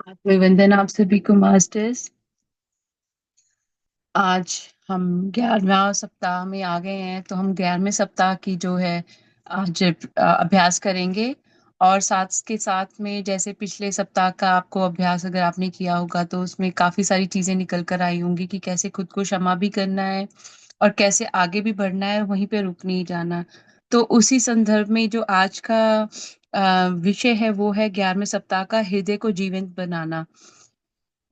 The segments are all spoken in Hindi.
अभिवंदन आप सभी को मास्टर्स। आज हम 11वां सप्ताह में आ गए हैं, तो हम 11वें सप्ताह की जो है आज अभ्यास करेंगे। और साथ के साथ में जैसे पिछले सप्ताह का आपको अभ्यास अगर आपने किया होगा तो उसमें काफी सारी चीजें निकल कर आई होंगी कि कैसे खुद को क्षमा भी करना है और कैसे आगे भी बढ़ना है, वहीं पे रुक नहीं जाना। तो उसी संदर्भ में जो आज का विषय है वो है 11वें सप्ताह का हृदय को जीवंत बनाना।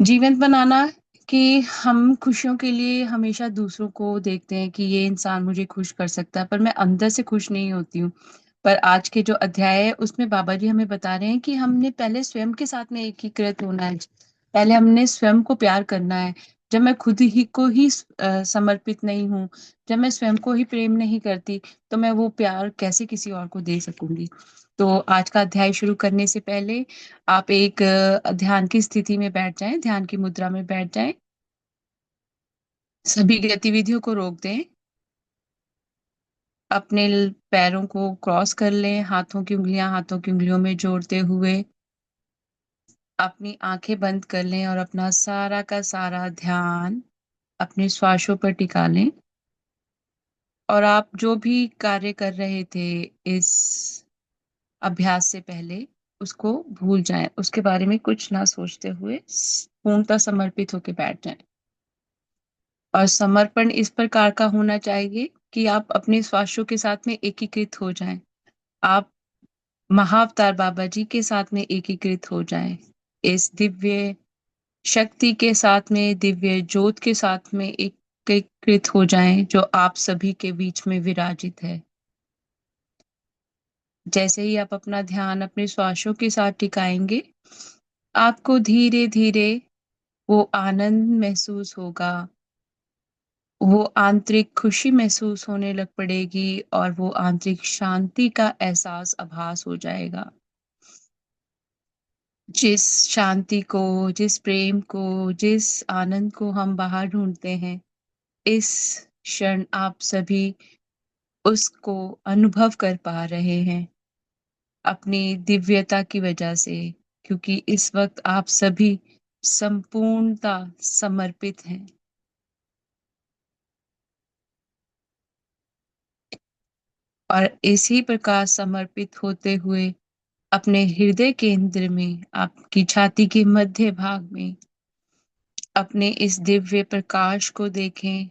जीवंत बनाना कि हम खुशियों के लिए हमेशा दूसरों को देखते हैं कि ये इंसान मुझे खुश कर सकता है, पर मैं अंदर से खुश नहीं होती हूँ। पर आज के जो अध्याय है उसमें बाबा जी हमें बता रहे हैं कि हमने पहले स्वयं के साथ में एकीकृत होना है। पहले हमने स्वयं को प्यार करना है। जब मैं खुद ही को ही समर्पित नहीं हूँ, जब मैं स्वयं को ही प्रेम नहीं करती, तो मैं वो प्यार कैसे किसी और को दे सकूंगी। तो आज का अध्याय शुरू करने से पहले आप एक ध्यान की स्थिति में बैठ जाएं, ध्यान की मुद्रा में बैठ जाएं। सभी गतिविधियों को रोक दें। अपने पैरों को क्रॉस कर लें, हाथों की उंगलियां हाथों की उंगलियों में जोड़ते हुए अपनी आंखें बंद कर लें और अपना सारा का सारा ध्यान अपने श्वासों पर टिका लें। और आप जो भी कार्य कर रहे थे इस अभ्यास से पहले, उसको भूल जाएं, उसके बारे में कुछ ना सोचते हुए पूर्णतः समर्पित होकर बैठ जाएं। और समर्पण इस प्रकार का होना चाहिए कि आप अपने श्वासों के साथ में एकीकृत हो जाएं। आप महाअवतार बाबा जी के साथ में एकीकृत हो जाएं। इस दिव्य शक्ति के साथ में, दिव्य ज्योत के साथ में एकीकृत हो जाएं जो आप सभी के बीच में विराजित है। जैसे ही आप अपना ध्यान अपने श्वासों के साथ टिकाएंगे, आपको धीरे धीरे वो आनंद महसूस होगा, वो आंतरिक खुशी महसूस होने लग पड़ेगी और वो आंतरिक शांति का एहसास आभास हो जाएगा। जिस शांति को, जिस प्रेम को, जिस आनंद को हम बाहर ढूंढते हैं, इस क्षण आप सभी उसको अनुभव कर पा रहे हैं अपनी दिव्यता की वजह से, क्योंकि इस वक्त आप सभी संपूर्णता समर्पित हैं। और इसी प्रकार समर्पित होते हुए अपने हृदय केंद्र में, आपकी छाती के मध्य भाग में अपने इस दिव्य प्रकाश को देखें।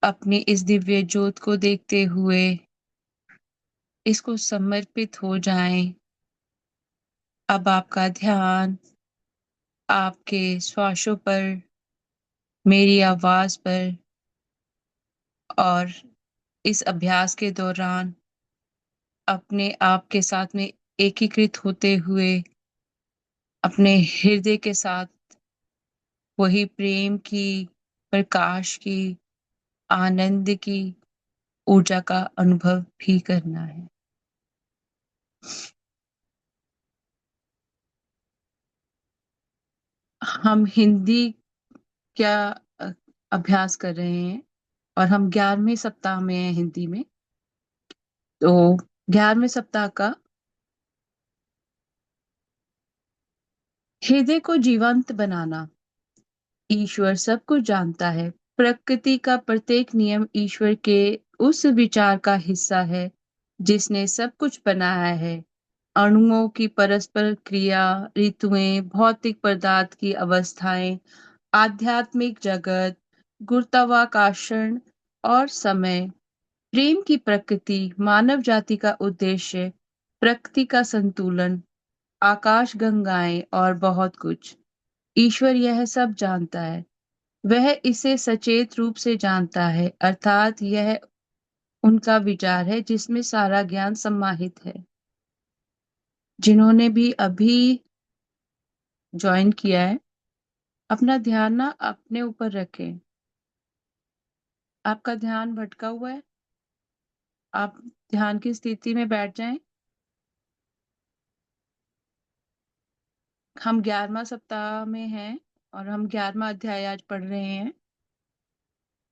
अपनी इस दिव्य ज्योत को देखते हुए इसको समर्पित हो जाएं। अब आपका ध्यान आपके श्वासों पर, मेरी आवाज पर, और इस अभ्यास के दौरान अपने आप के साथ में एकीकृत होते हुए अपने हृदय के साथ वही प्रेम की, प्रकाश की, आनंद की ऊर्जा का अनुभव भी करना है। हम हिंदी क्या अ, अभ्यास कर रहे हैं और हम 11वें सप्ताह में हैं हिंदी में। तो 11वें सप्ताह का हृदय को जीवंत बनाना। ईश्वर सब कुछ जानता है। प्रकृति का प्रत्येक नियम ईश्वर के उस विचार का हिस्सा है जिसने सब कुछ बनाया है। अणुओं की परस्पर क्रिया, ऋतुएं, भौतिक पदार्थ की अवस्थाएं, आध्यात्मिक जगत, गुरुत्वाकर्षण और समय, प्रेम की प्रकृति, मानव जाति का उद्देश्य, प्रकृति का संतुलन, आकाश गंगाएं और बहुत कुछ। ईश्वर यह सब जानता है। वह इसे सचेत रूप से जानता है, अर्थात यह उनका विचार है जिसमें सारा ज्ञान समाहित है। जिन्होंने भी अभी ज्वाइन किया है, अपना ध्यान ना अपने ऊपर रखें। आपका ध्यान भटका हुआ है, आप ध्यान की स्थिति में बैठ जाएं। हम 11वां सप्ताह में हैं और हम 11वां अध्याय आज पढ़ रहे हैं।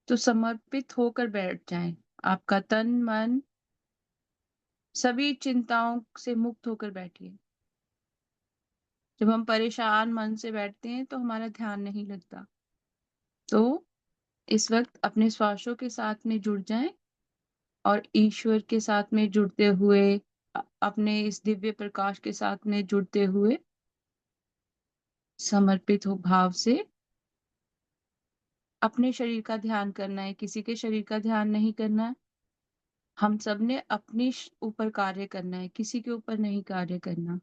तो समर्पित होकर बैठ जाएं। आपका तन मन सभी चिंताओं से मुक्त होकर बैठिए। जब हम परेशान मन से बैठते हैं तो हमारा ध्यान नहीं लगता। तो इस वक़्त अपने श्वासों के साथ में जुड़ जाएँ और ईश्वर के साथ में जुड़ते हुए अपने इस दिव्य प्रकाश के साथ में जुड़ते हुए समर्पित हो भाव से अपने शरीर का ध्यान करना है, किसी के शरीर का ध्यान नहीं करना है। हम सब ने अपनी ऊपर कार्य करना है, किसी के ऊपर नहीं कार्य करना।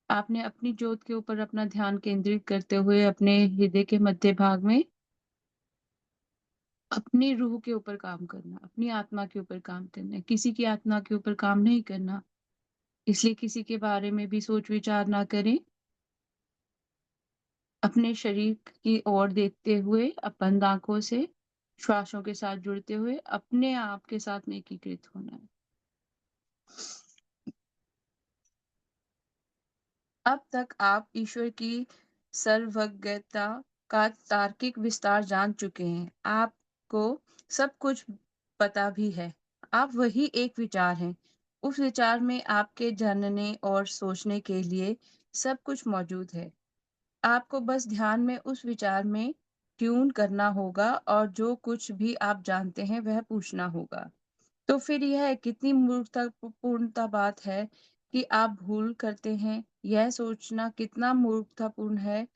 आपने अपनी ज्योत के ऊपर अपना ध्यान केंद्रित करते हुए अपने हृदय के मध्य भाग में अपनी रूह के ऊपर काम करना, अपनी आत्मा के ऊपर काम करना है, किसी की आत्मा के ऊपर काम नहीं करना। इसलिए किसी के बारे में भी सोच विचार ना करें। अपने शरीर की ओर देखते हुए बंद आँखों से श्वासों के साथ जुड़ते हुए अपने आप के साथ में एकीकृत होना है। अब तक आप ईश्वर की सर्वज्ञता का तार्किक विस्तार जान चुके हैं। आपको सब कुछ पता भी है। आप वही एक विचार हैं। उस विचार में आपके जानने और सोचने के लिए सब कुछ मौजूद है। आपको बस ध्यान में उस विचार में ट्यून करना होगा और जो कुछ भी आप जानते हैं वह पूछना होगा। तो फिर यह कितनी मूर्खतापूर्णता बात है कि आप भूल करते हैं। यह सोचना कितना मूर्खतापूर्ण है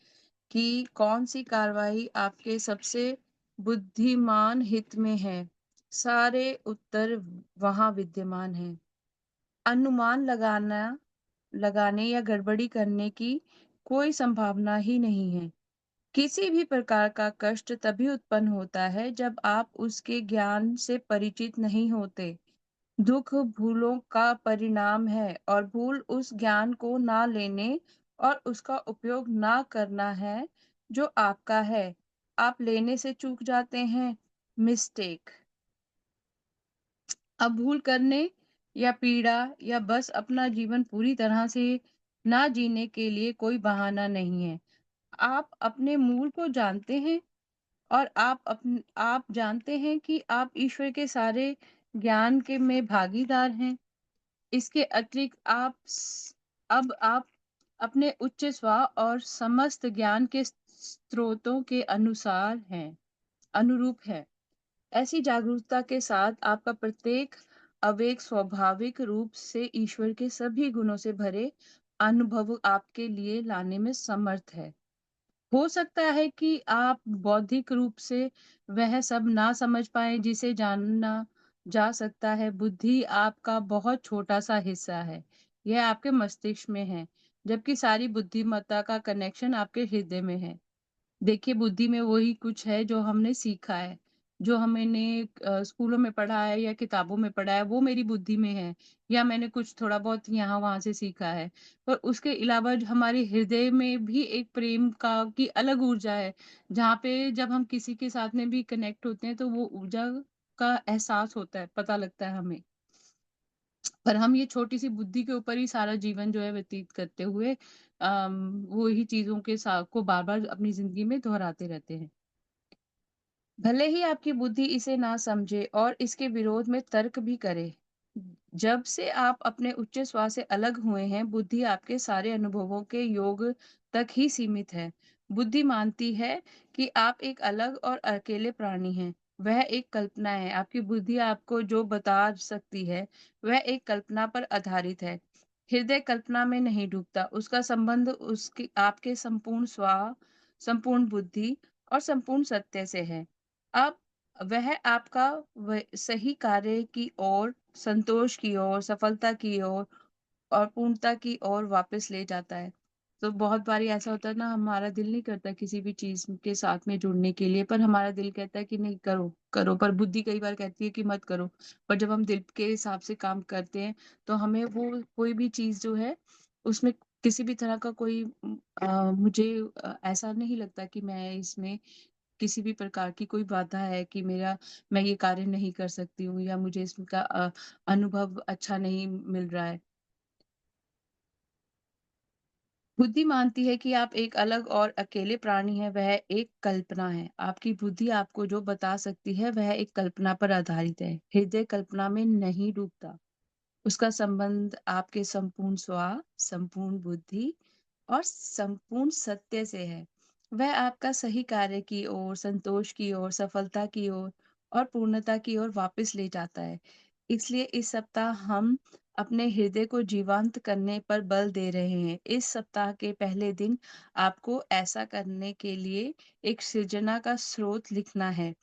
कि कौन-सी कार्रवाई आपके सबसे बुद्धिमान हित में है। सारे उत्तर वहाँ विद्यमान हैं। अनुमान लगाने या गड़बड़ी करने की कोई संभावना ही नहीं है। किसी भी प्रकार का कष्ट तभी उत्पन्न होता है जब आप उसके ज्ञान से परिचित नहीं होते। दुःख भूलों का परिणाम है और भूल उस ज्ञान को ना लेने और उसका उपयोग ना करना है जो आपका है। आप लेने से चूक जाते हैं, मिस्टेक। अब भूल करने या पीड़ा या बस अपना जीवन पूरी तरह से ना जीने के लिए कोई बहाना नहीं है। आप अपने मूल को जानते हैं और आप जानते हैं कि आप ईश्वर के सारे ज्ञान के में भागीदार हैं। इसके अतिरिक्त अब आप अपने उच्च स्व और समस्त ज्ञान के स्रोतों के अनुसार हैं, अनुरूप है। ऐसी जागरूकता के साथ आपका प्रत्येक आवेग स्वाभाविक रूप से ईश्वर के सभी गुणों से भरे अनुभव आपके लिए लाने में समर्थ है। हो सकता है कि आप बौद्धिक रूप से वह सब ना समझ पाएँ जिसे जानना जा सकता है। बुद्धि आपका बहुत छोटा-सा हिस्सा है। यह आपके मस्तिष्क में है, जबकि सारी बुद्धिमत्ता का कनेक्शन आपके हृदय में है। देखिए, बुद्धि में वही कुछ है जो हमने सीखा है, जो हमने स्कूलों में पढ़ा है या किताबों में पढ़ा है, वो मेरी बुद्धि में है या मैंने कुछ थोड़ा-बहुत यहाँ-वहाँ से सीखा है। पर उसके अलावा जो हमारे हृदय में भी एक प्रेम का की अलग ऊर्जा है, जहाँ पे जब हम किसी के साथ में भी कनेक्ट होते हैं, तो वो ऊर्जा का एहसास होता है, पता लगता है हमें। पर हम ये छोटी-सी बुद्धि के ऊपर ही सारा जीवन जो है व्यतीत करते हुए वो ही चीज़ों के को बार-बार अपनी ज़िंदगी में दोहराते रहते हैं। भले ही आपकी बुद्धि इसे ना समझे और इसके विरोध में तर्क भी करे। जब से आप अपने उच्च स्व से अलग हुए हैं, बुद्धि आपके सारे अनुभवों के योग तक ही सीमित है। बुद्धि मानती है कि आप एक अलग और अकेले प्राणी हैं। वह एक कल्पना है। आपकी बुद्धि आपको जो बता सकती है, वह एक कल्पना पर आधारित है। हृदय कल्पना में नहीं डूबता। उसका संबंध उसके आपके संपूर्ण स्व, संपूर्ण बुद्धि और संपूर्ण सत्य से है। अब वह आपका सही कार्य की ओर, संतोष की ओर, सफलता की ओर और पूर्णता की ओर वापस ले जाता है। तो बहुत बारी ऐसा होता है ना, हमारा दिल नहीं करता किसी भी चीज़ के साथ में जुड़ने के लिए, पर हमारा दिल कहता है कि नहीं करो, करो, पर बुद्धि कई बार कहती है कि मत करो। पर जब हम दिल के हिसाब से काम करते हैं, तो हमें वो कोई भी चीज़ जो है, उसमें किसी भी तरह का कोई मुझे ऐसा नहीं लगता कि मैं इसमें किसी भी प्रकार की कोई बाधा है कि मैं ये कार्य नहीं कर सकती हूँ या मुझे इसका अनुभव अच्छा नहीं मिल रहा है। बुद्धि मानती है कि आप एक अलग और अकेले प्राणी हैं, वह एक कल्पना है। आपकी बुद्धि आपको जो बता सकती है, वह एक कल्पना पर आधारित है। हृदय कल्पना में नहीं डूबता। उसका संबंध आपके संपूर्ण स्व, संपूर्ण बुद्धि और संपूर्ण सत्य से है। वह आपका सही कार्य की ओर, संतोष की ओर, सफलता की ओर और पूर्णता की ओर वापस ले जाता है। इसलिए इस सप्ताह हम अपने हृदय को जीवंत करने पर बल दे रहे हैं। इस सप्ताह के पहले दिन आपको ऐसा करने के लिए एक सृजना का स्रोत लिखना है।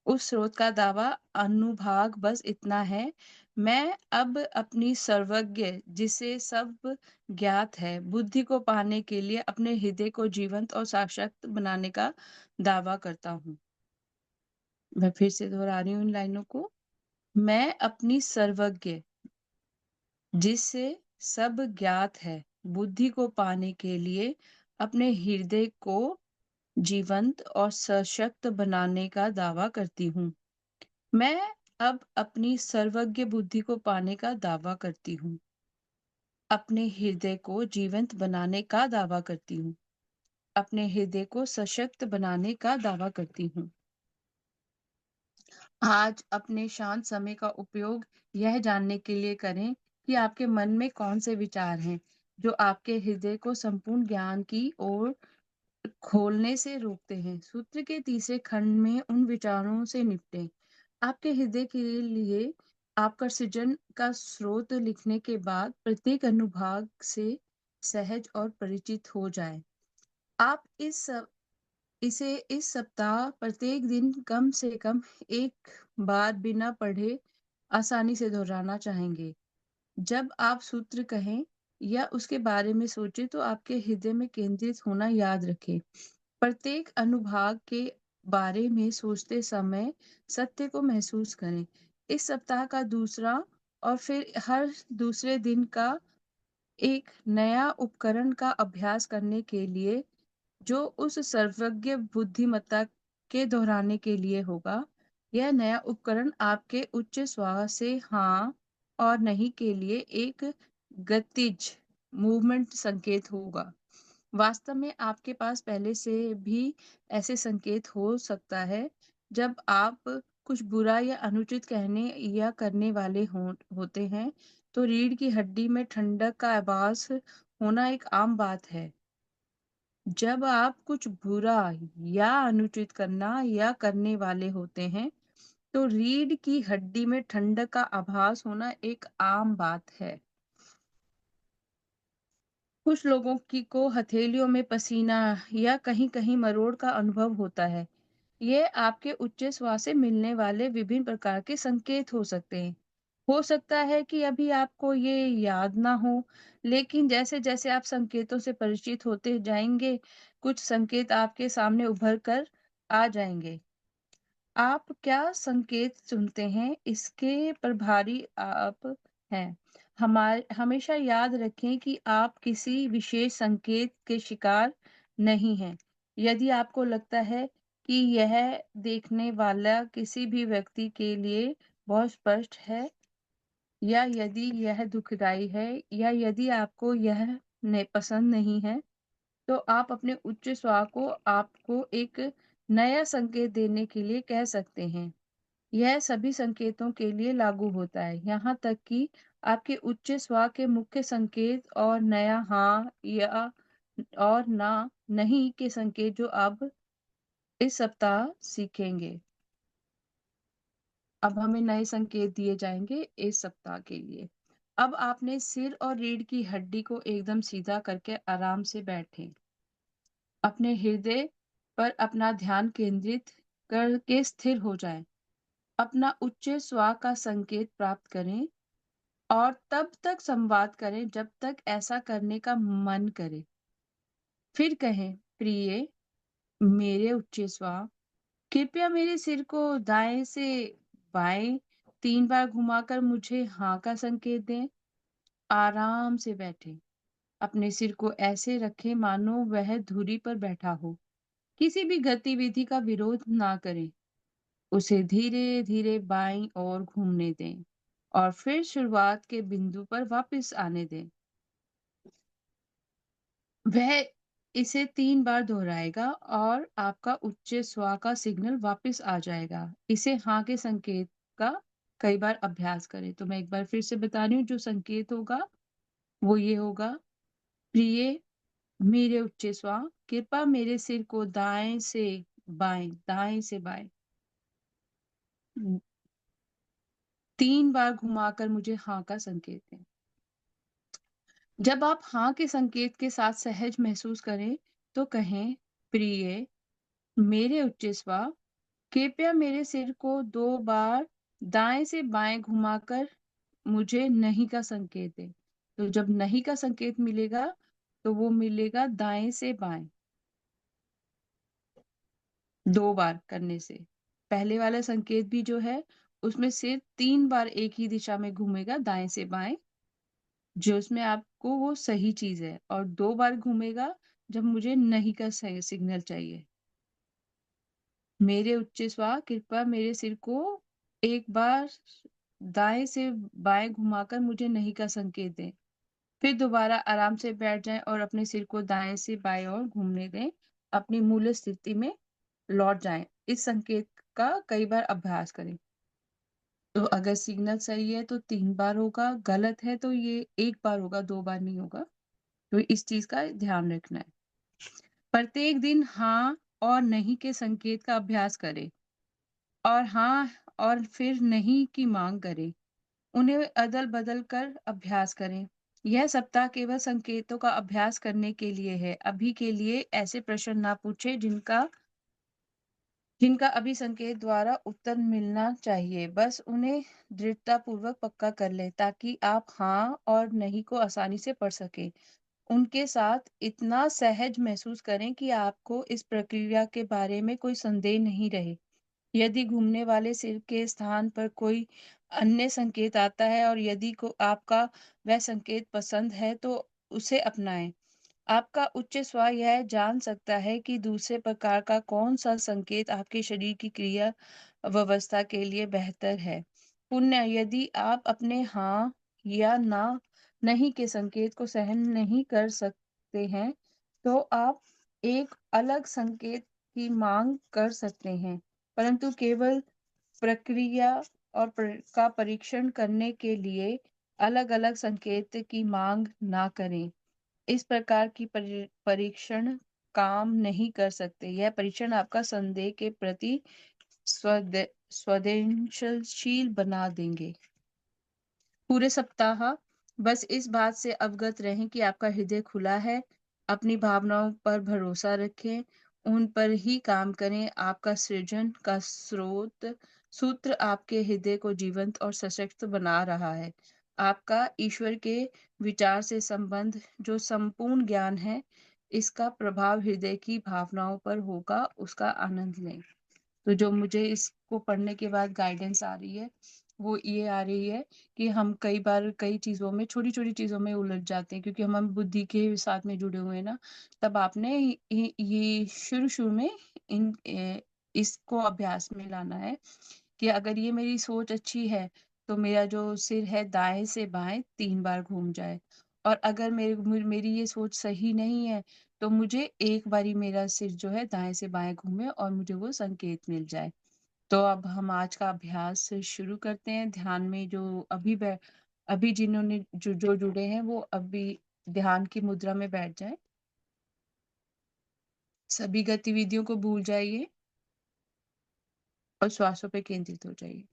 उस स्रोत का दावा अनुभाग बस इतना है, मैं अब अपनी सर्वज्ञ जिसे सब ज्ञात है बुद्धि को पाने के लिए अपने हृदय को जीवंत और साक्षात बनाने का दावा करता हूँ। मैं फिर से दोहरा रही हूँ इन लाइनों को। मैं अपनी सर्वज्ञ जिससे सब ज्ञात है बुद्धि को पाने के लिए अपने हृदय को जीवंत और सशक्त बनाने का दावा करती हूँ। मैं अब अपनी सर्वज्ञ बुद्धि को पाने का दावा करती हूँ। अपने हृदय को जीवंत बनाने का दावा करती हूँ। अपने हृदय को सशक्त बनाने का दावा करती हूँ। आज अपने शांत समय का उपयोग यह जानने के लिए करें कि आपके मन में कौन से विचार हैं जो आपके हृदय को संपूर्ण ज्ञान की ओर खोलने से रोकते हैं। सूत्र के तीसरे खंड में उन विचारों से निपटें। आपके हृदय के लिए आपका सृजन का स्रोत लिखने के बाद प्रत्येक अनुभाग से सहज और परिचित हो जाएं। आप इसे इस सप्ताह प्रत्येक दिन कम से कम एक बार बिना पढ़े आसानी से दोहराना चाहेंगे। जब आप सूत्र कहें या उसके बारे में सोचें तो आपके हृदय में केंद्रित होना याद रखें। प्रत्येक अनुभाग के बारे में सोचते समय सत्य को महसूस करें। इस सप्ताह का दूसरा और फिर हर दूसरे दिन का एक नया उपकरण का अभ्यास करने के लिए जो उस सर्वज्ञ बुद्धिमत्ता के दोहराने के लिए होगा। यह नया उपकरण आपके उच्च श्वास से हाँ और नहीं के लिए एक गतिज मूवमेंट संकेत होगा। वास्तव में आपके पास पहले से भी ऐसे संकेत हो सकता है जब आप कुछ बुरा या अनुचित कहने या करने वाले होते हैं तो रीढ़ की हड्डी में ठंडक का आभास होना एक आम बात है। जब आप कुछ बुरा या अनुचित करना या करने वाले होते हैं तो रीढ़ की हड्डी में ठंडक का आभास होना एक आम बात है। कुछ लोगों की को हथेलियों में पसीना या कहीं-कहीं मरोड़ का अनुभव होता है। ये आपके उच्च श्वास से मिलने वाले विभिन्न प्रकार के संकेत हो सकते हैं। हो सकता है कि अभी आपको ये याद ना हो, लेकिन जैसे-जैसे आप संकेतों से परिचित होते जाएंगे, कुछ संकेत आपके सामने उभर कर आ जाएंगे। आप क्या संकेत चुनते हैं, इसके प्रभारी आप हैं। हमेशा याद रखें कि आप किसी विशेष संकेत के शिकार नहीं हैं। यदि आपको लगता है कि यह देखने वाला किसी भी व्यक्ति के लिए बहुत स्पष्ट है, या यदि यह दुखदाई है, या यदि आपको यह पसंद नहीं है, तो आप अपने उच्च स्वर को आपको एक नया संकेत देने के लिए कह सकते हैं। यह सभी संकेतों के लिए लागू होता है, यहाँ तक कि आपके उच्च स्वर के मुख्य संकेत और नया हाँ या और ना नहीं के संकेत जो अब इस सप्ताह सीखेंगे। अब हमें नए संकेत दिए जाएंगे इस सप्ताह के लिए। अब आपने सिर और रीढ़ की हड्डी को एकदम सीधा करके आराम से बैठें। अपने हृदय पर अपना ध्यान केंद्रित करके स्थिर हो जाएं। अपना उच्च स्वर का संकेत प्राप्त करें और तब तक संवाद करें जब तक ऐसा करने का मन करे। फिर कहें, प्रिय मेरे उच्च स्वर, कृपया मेरे सिर को दाएं से बाएं 3 बार घुमाकर मुझे हाँ का संकेत दें। आराम से बैठें। अपने सिर को ऐसे रखें मानो वह धुरी पर बैठा हो। किसी भी गतिविधि का विरोध ना करें। उसे धीरे धीरे बाईं ओर घूमने दें और फिर शुरुआत के बिंदु पर वापस आने दें। वह इसे 3 बार दोहराएगा और आपका उच्च स्वर का सिग्नल वापस आ जाएगा। इसे हाँ के संकेत का कई बार अभ्यास करें। तो मैं एक बार फिर से बता रही हूँ, जो संकेत होगा वो ये होगा, प्रिय मेरे उच्च श्वास कृपा मेरे सिर को दाएं से बाएं 3 बार घुमाकर मुझे हाँ का संकेत दें। जब आप हाँ के संकेत के साथ सहज महसूस करें तो कहें, प्रिय मेरे उच्च श्वास कृपया मेरे सिर को 2 बार दाएं से बाएं घुमाकर मुझे नहीं का संकेत दें। तो जब नहीं का संकेत मिलेगा तो वो मिलेगा दाएं से बाएं 2 बार करने से। पहले वाला संकेत भी जो है उसमें सिर 3 बार एक ही दिशा में घूमेगा दाएं से बाएं, जो उसमें आपको वो सही चीज है, और 2 बार घूमेगा जब मुझे नहीं का सिग्नल चाहिए। मेरे उच्च श्वास कृपया मेरे सिर को 1 बार दाएं से बाएं घुमाकर मुझे नहीं का संकेत दें। फिर दोबारा आराम से बैठ जाएं और अपने सिर को दाएं से बाएं ओर घूमने दें। अपनी मूल स्थिति में लौट जाएं। इस संकेत का कई बार अभ्यास करें। तो अगर सिग्नल सही है तो 3 बार होगा, गलत है तो ये 1 बार होगा, 2 बार नहीं होगा। तो इस चीज का ध्यान रखना है। प्रत्येक दिन हाँ और नहीं के संकेत का अभ्यास करें, और हाँ और फिर नहीं की मांग करें। उन्हें अदल बदल कर अभ्यास करें। यह सप्ताह केवल संकेतों का अभ्यास करने के लिए है। अभी के लिए ऐसे प्रश्न ना पूछे जिनका जिनका अभी संकेत द्वारा उत्तर मिलना चाहिए। बस उन्हें दृढ़ता पूर्वक पक्का कर लें ताकि आप हाँ और नहीं को आसानी से पढ़ सकें। उनके साथ इतना सहज महसूस करें कि आपको इस प्रक्रिया के बारे में कोई संदेह नहीं रहे। यदि घूमने वाले सिर के स्थान पर कोई अन्य संकेत आता है और यदि को आपका वह संकेत पसंद है तो उसे अपनाएं। आपका उच्च स्व यह जान सकता है कि दूसरे प्रकार का कौन सा संकेत आपके शरीर की क्रिया व्यवस्था के लिए बेहतर है। पुण्य यदि आप अपने हाँ या ना नहीं के संकेत को सहन नहीं कर सकते हैं तो आप एक अलग संकेत की मांग कर सकते हैं, परंतु केवल प्रक्रिया का परीक्षण करने के लिए अलग-अलग संकेत की मांग ना करें। इस प्रकार की परीक्षण काम नहीं कर सकते। यह परीक्षण आपका संदेह के प्रति संवेदनशील बना देंगे। पूरे सप्ताह बस इस बात से अवगत रहें कि आपका हृदय खुला है। अपनी भावनाओं पर भरोसा रखें, उन पर ही काम करें। आपका सृजन का सूत्र आपके हृदय को जीवंत और सशक्त बना रहा है। आपका ईश्वर के विचार से संबंध जो संपूर्ण ज्ञान है, इसका प्रभाव हृदय की भावनाओं पर होगा। उसका आनंद लें। तो जो मुझे इसको पढ़ने के बाद गाइडेंस आ रही है वो ये आ रही है कि हम कई बार कई चीज़ों में, छोटी-छोटी चीज़ों में उलझ जाते हैं क्योंकि हम बुद्धि के साथ में जुड़े हुए हैं ना। तब आपने ये शुरू-शुरू में इसको अभ्यास में लाना है कि अगर ये मेरी सोच अच्छी है तो मेरा जो सिर है दाएँ से बाएँ 3 बार घूम जाए, और अगर मेरी ये सोच सही नहीं है तो मुझे एक बारी मेरा सिर जो है दाएँ से बाएँ घूमे और मुझे वो संकेत मिल जाए। तो अब हम आज का अभ्यास शुरू करते हैं। ध्यान में जो अभी जिन्होंने जो जुड़े हैं वो अभी ध्यान की मुद्रा में बैठ जाएँ। सभी गतिविधियों को भूल जाइए और श्वासों पे केंद्रित हो जाइए।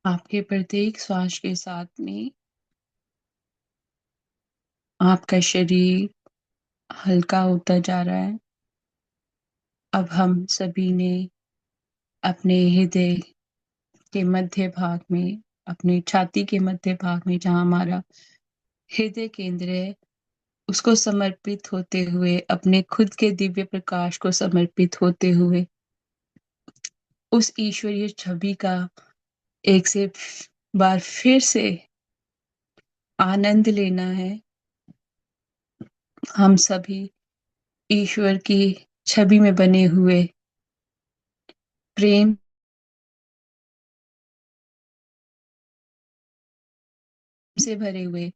आपके प्रत्येक श्वास के साथ में आपका शरीर हल्का होता जा रहा है। अब हम सभी ने अपने हृदय के मध्य भाग में, अपने छाती के मध्य भाग में जहाँ हमारा हृदय केंद्र है, उसको समर्पित होते हुए, अपने खुद के दिव्य प्रकाश को समर्पित होते हुए, उस ईश्वरीय छवि का एक से बार फिर से आनंद लेना है। हम सभी ईश्वर की छवि में बने हुए, प्रेम से भरे हुए,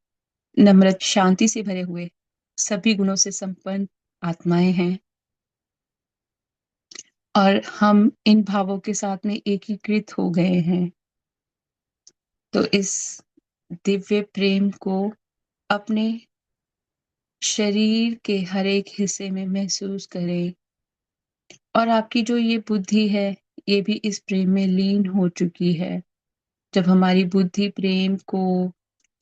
नम्रता शांति से भरे हुए, सभी गुणों से संपन्न आत्माएं हैं, और हम इन भावों के साथ में एकीकृत हो गए हैं। तो इस दिव्य प्रेम को अपने शरीर के हर एक हिस्से में महसूस करें, और आपकी जो ये बुद्धि है, ये भी इस प्रेम में लीन हो चुकी है। जब हमारी बुद्धि प्रेम को,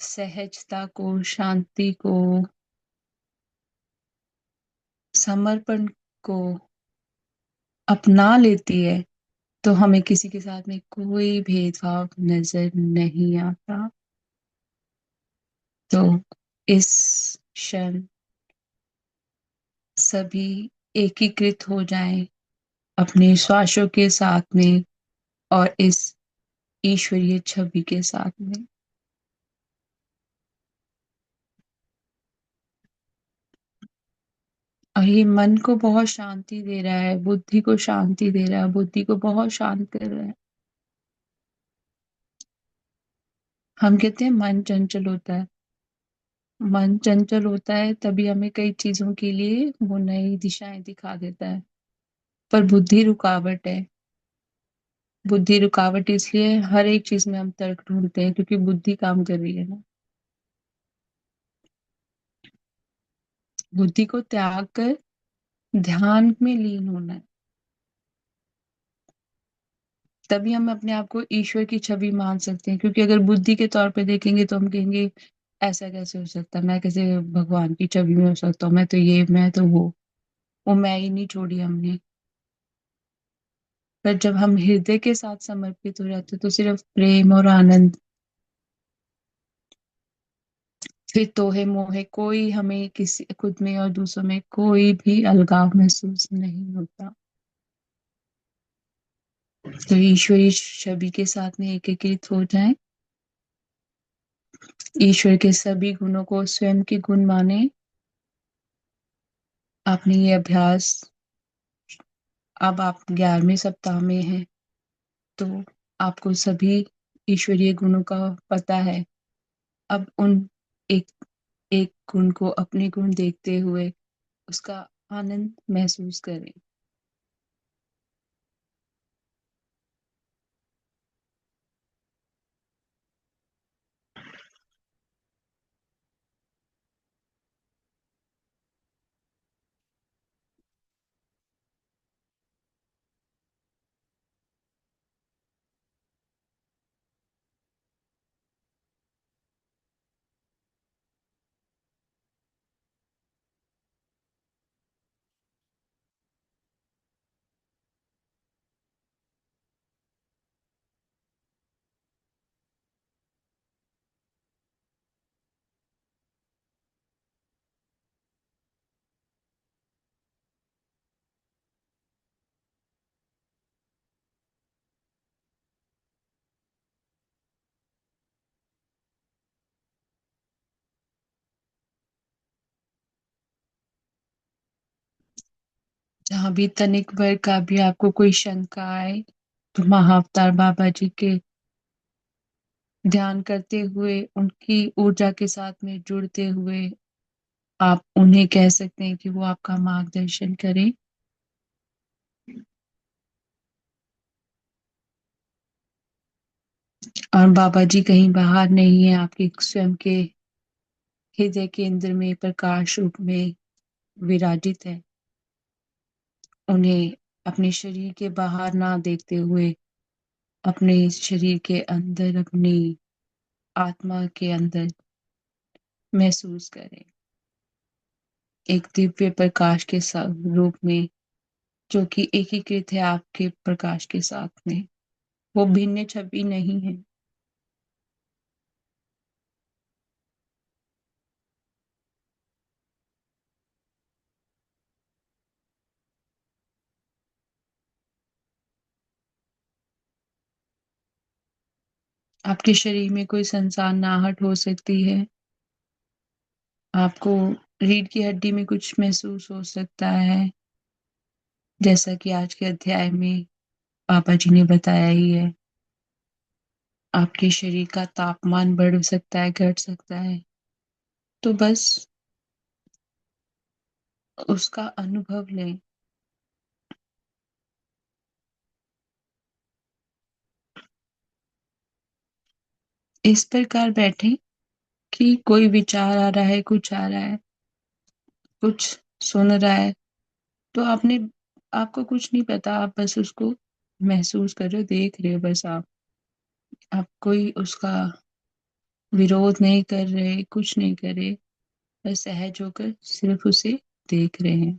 सहजता को, शांति को, समर्पण को अपना लेती है, तो हमें किसी के साथ में कोई भेदभाव नजर नहीं आता। तो इस क्षण सभी एकीकृत हो जाएं अपने श्वासों के साथ में और इस ईश्वरीय छवि के साथ में। और ये मन को बहुत शांति दे रहा है, बुद्धि को शांति दे रहा है, बुद्धि को बहुत शांत कर रहा है। हम कहते हैं मन चंचल होता है, मन चंचल होता है तभी हमें कई चीजों के लिए वो नई दिशाएं दिखा देता है। पर बुद्धि रुकावट है। बुद्धि रुकावट इसलिए हर एक चीज में हम तर्क ढूंढते हैं, क्योंकि बुद्धि काम कर रही है ना। बुद्धि को त्याग कर ध्यान में लीन होना है, तभी हम अपने आप को ईश्वर की छवि मान सकते हैं। क्योंकि अगर बुद्धि के तौर पे देखेंगे तो हम कहेंगे ऐसा कैसे हो सकता है, मैं कैसे भगवान की छवि में हो सकता हूँ, मैं तो ये, मैं तो वो मैं ही नहीं छोड़ी हमने। पर जब हम हृदय के साथ समर्पित हो जाते तो सिर्फ प्रेम और आनंद, फिर तोहे मोहे कोई, हमें किसी खुद में और दूसरों में कोई भी अलगाव महसूस नहीं होता। तो ईश्वरी छवि के साथ में एकीकृत हो जाएं, ईश्वर के सभी गुणों को स्वयं के गुण माने। आपने ये अभ्यास, अब आप 11वें सप्ताह में हैं, तो आपको सभी ईश्वरीय गुणों का पता है। अब उन एक एक गुण को अपने गुण देखते हुए उसका आनंद महसूस करें। जहां भी तनिक भर का भी आपको कोई शंका आए, तो महाअवतार बाबा जी के ध्यान करते हुए, उनकी ऊर्जा के साथ में जुड़ते हुए आप उन्हें कह सकते हैं कि वो आपका मार्गदर्शन करें। और बाबा जी कहीं बाहर नहीं है, आपके स्वयं के हृदय केंद्र में प्रकाश रूप में विराजित है। उन्हें अपने शरीर के बाहर ना देखते हुए, अपने शरीर के अंदर, अपनी आत्मा के अंदर महसूस करें, एक दिव्य प्रकाश के रूप में, जो कि एकीकृत है आपके प्रकाश के साथ में। वो भिन्न छवि नहीं है। आपके शरीर में कोई सनसनाहट हो सकती है। आपको रीढ़ की हड्डी में कुछ महसूस हो सकता है, जैसा कि आज के अध्याय में पापा जी ने बताया ही है। आपके शरीर का तापमान बढ़ सकता है, घट सकता है। तो बस उसका अनुभव लें। इस प्रकार बैठें कि कोई विचार आ रहा है, कुछ आ रहा है, कुछ सुन रहा है, तो आपको कुछ नहीं पता, आप बस उसको महसूस कर रहे हो, देख रहे हो बस आप कोई उसका विरोध नहीं कर रहे, कुछ नहीं कर रहे, बस सहज होकर सिर्फ उसे देख रहे हैं।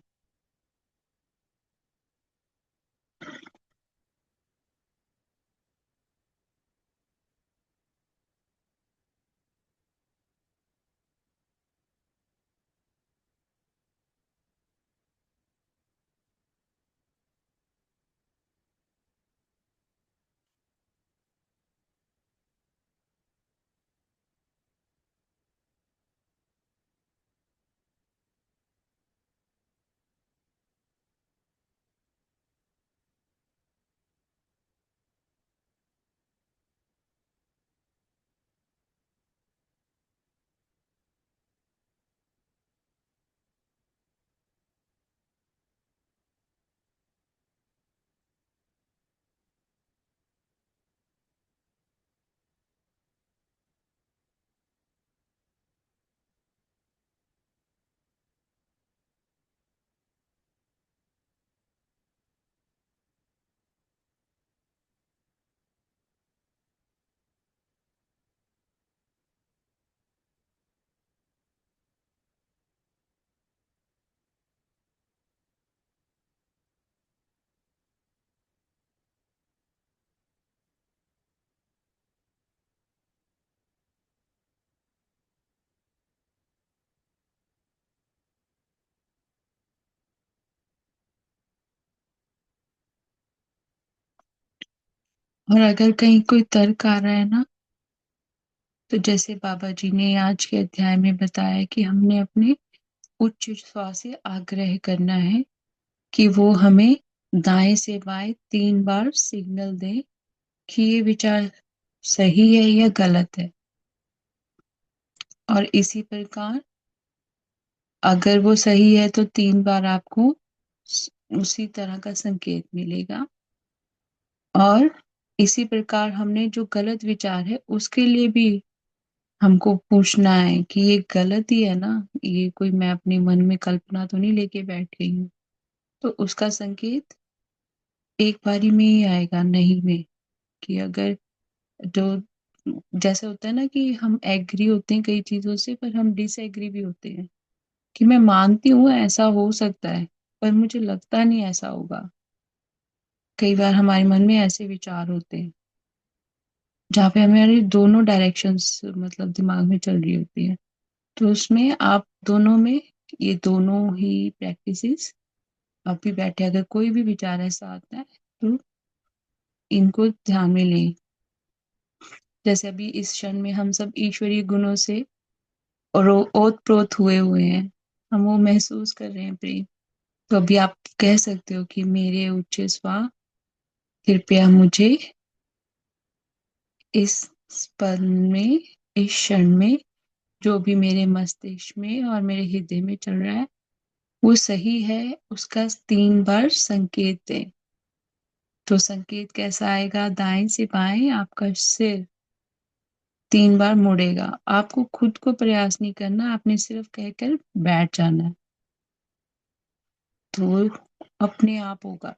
और अगर कहीं कोई तर्क आ रहा है ना, तो जैसे बाबा जी ने आज के अध्याय में बताया कि हमने अपने उच्च स्व से आग्रह करना है कि वो हमें दाएं से बाएं 3 बार सिग्नल दें कि ये विचार सही है या गलत है। और इसी प्रकार अगर वो सही है तो 3 बार आपको उसी तरह का संकेत मिलेगा। और इसी प्रकार हमने जो गलत विचार है उसके लिए भी हमको पूछना है कि ये गलत ही है ना, ये कोई मैं अपने मन में कल्पना तो नहीं लेके बैठ गई हूँ। तो उसका संकेत एक बारी में ही आएगा नहीं में, कि अगर जो जैसे होता है ना कि हम एग्री होते हैं कई चीजों से पर हम डिसएग्री भी होते हैं, कि मैं मानती हूँ ऐसा हो सकता है पर मुझे लगता नहीं ऐसा होगा। कई बार हमारे मन में ऐसे विचार होते हैं जहाँ पे हमारी दोनों डायरेक्शंस मतलब दिमाग में चल रही होती है। तो उसमें आप दोनों में ये दोनों ही प्रैक्टिसेस आप भी बैठे, अगर कोई भी विचार ऐसा आता है तो इनको ध्यान में लें। जैसे अभी इस क्षण में हम सब ईश्वरीय गुणों से और ओत प्रोत हुए हुए हैं, हम वो महसूस कर रहे हैं प्रेम। तो अभी आप कह सकते हो कि मेरे उच्च स्वा कृपया मुझे इस पल में, इस क्षण में जो भी मेरे मस्तिष्क में और मेरे हृदय में चल रहा है वो सही है, उसका 3 बार संकेत दें। तो संकेत कैसा आएगा? दाएं से बाएं आपका सिर 3 बार मुड़ेगा। आपको खुद को प्रयास नहीं करना, आपने सिर्फ कहकर बैठ जाना है, तो वो अपने आप होगा।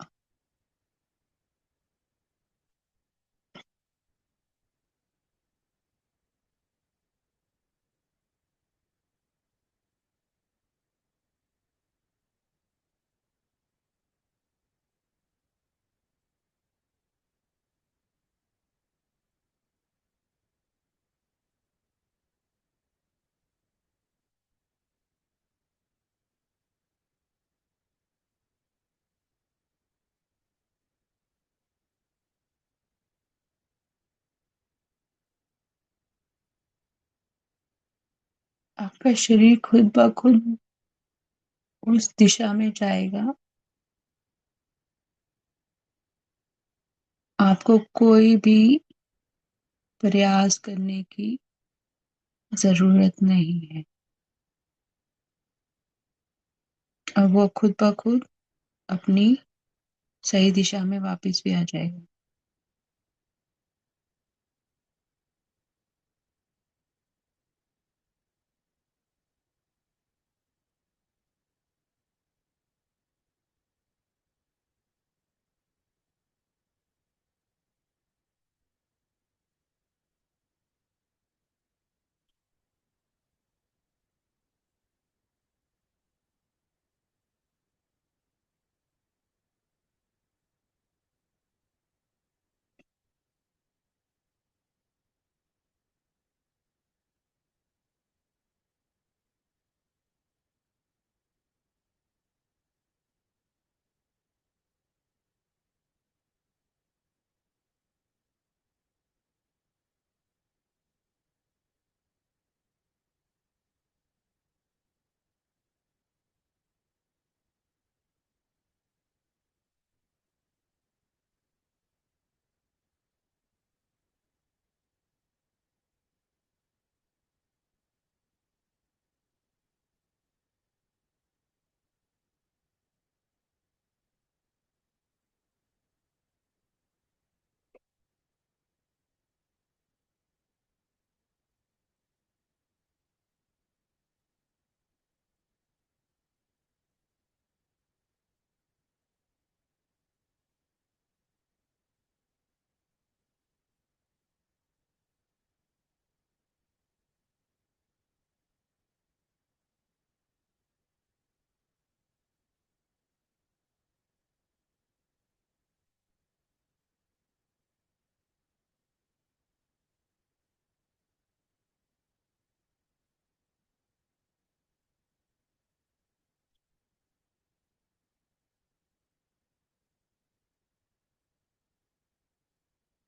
आपका शरीर खुद ब खुद उस दिशा में जाएगा। आपको कोई भी प्रयास करने की जरूरत नहीं है और वो खुद ब खुद अपनी सही दिशा में वापस भी आ जाएगा।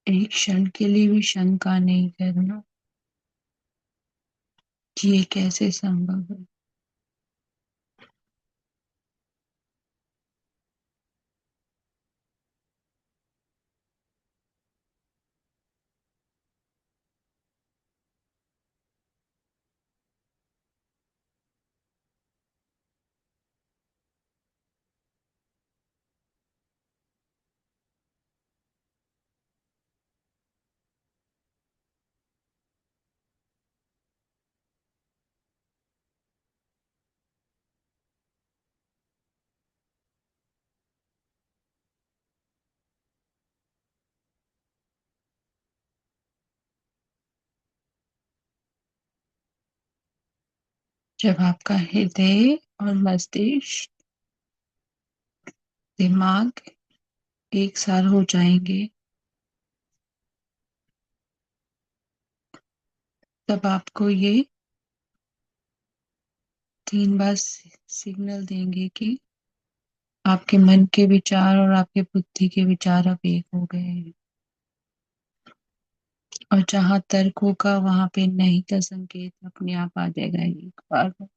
एक क्षण के लिए भी शंका नहीं करना कि ये कैसे संभव है। जब आपका हृदय और मस्तिष्क, दिमाग एक साथ हो जाएंगे, तब आपको ये 3 बार सिग्नल देंगे कि आपके मन के विचार और आपके बुद्धि के विचार अब एक हो गए हैं। और जहां तर्क होगा वहां पे नहीं का संकेत अपने आप आ जाएगा एक बार में।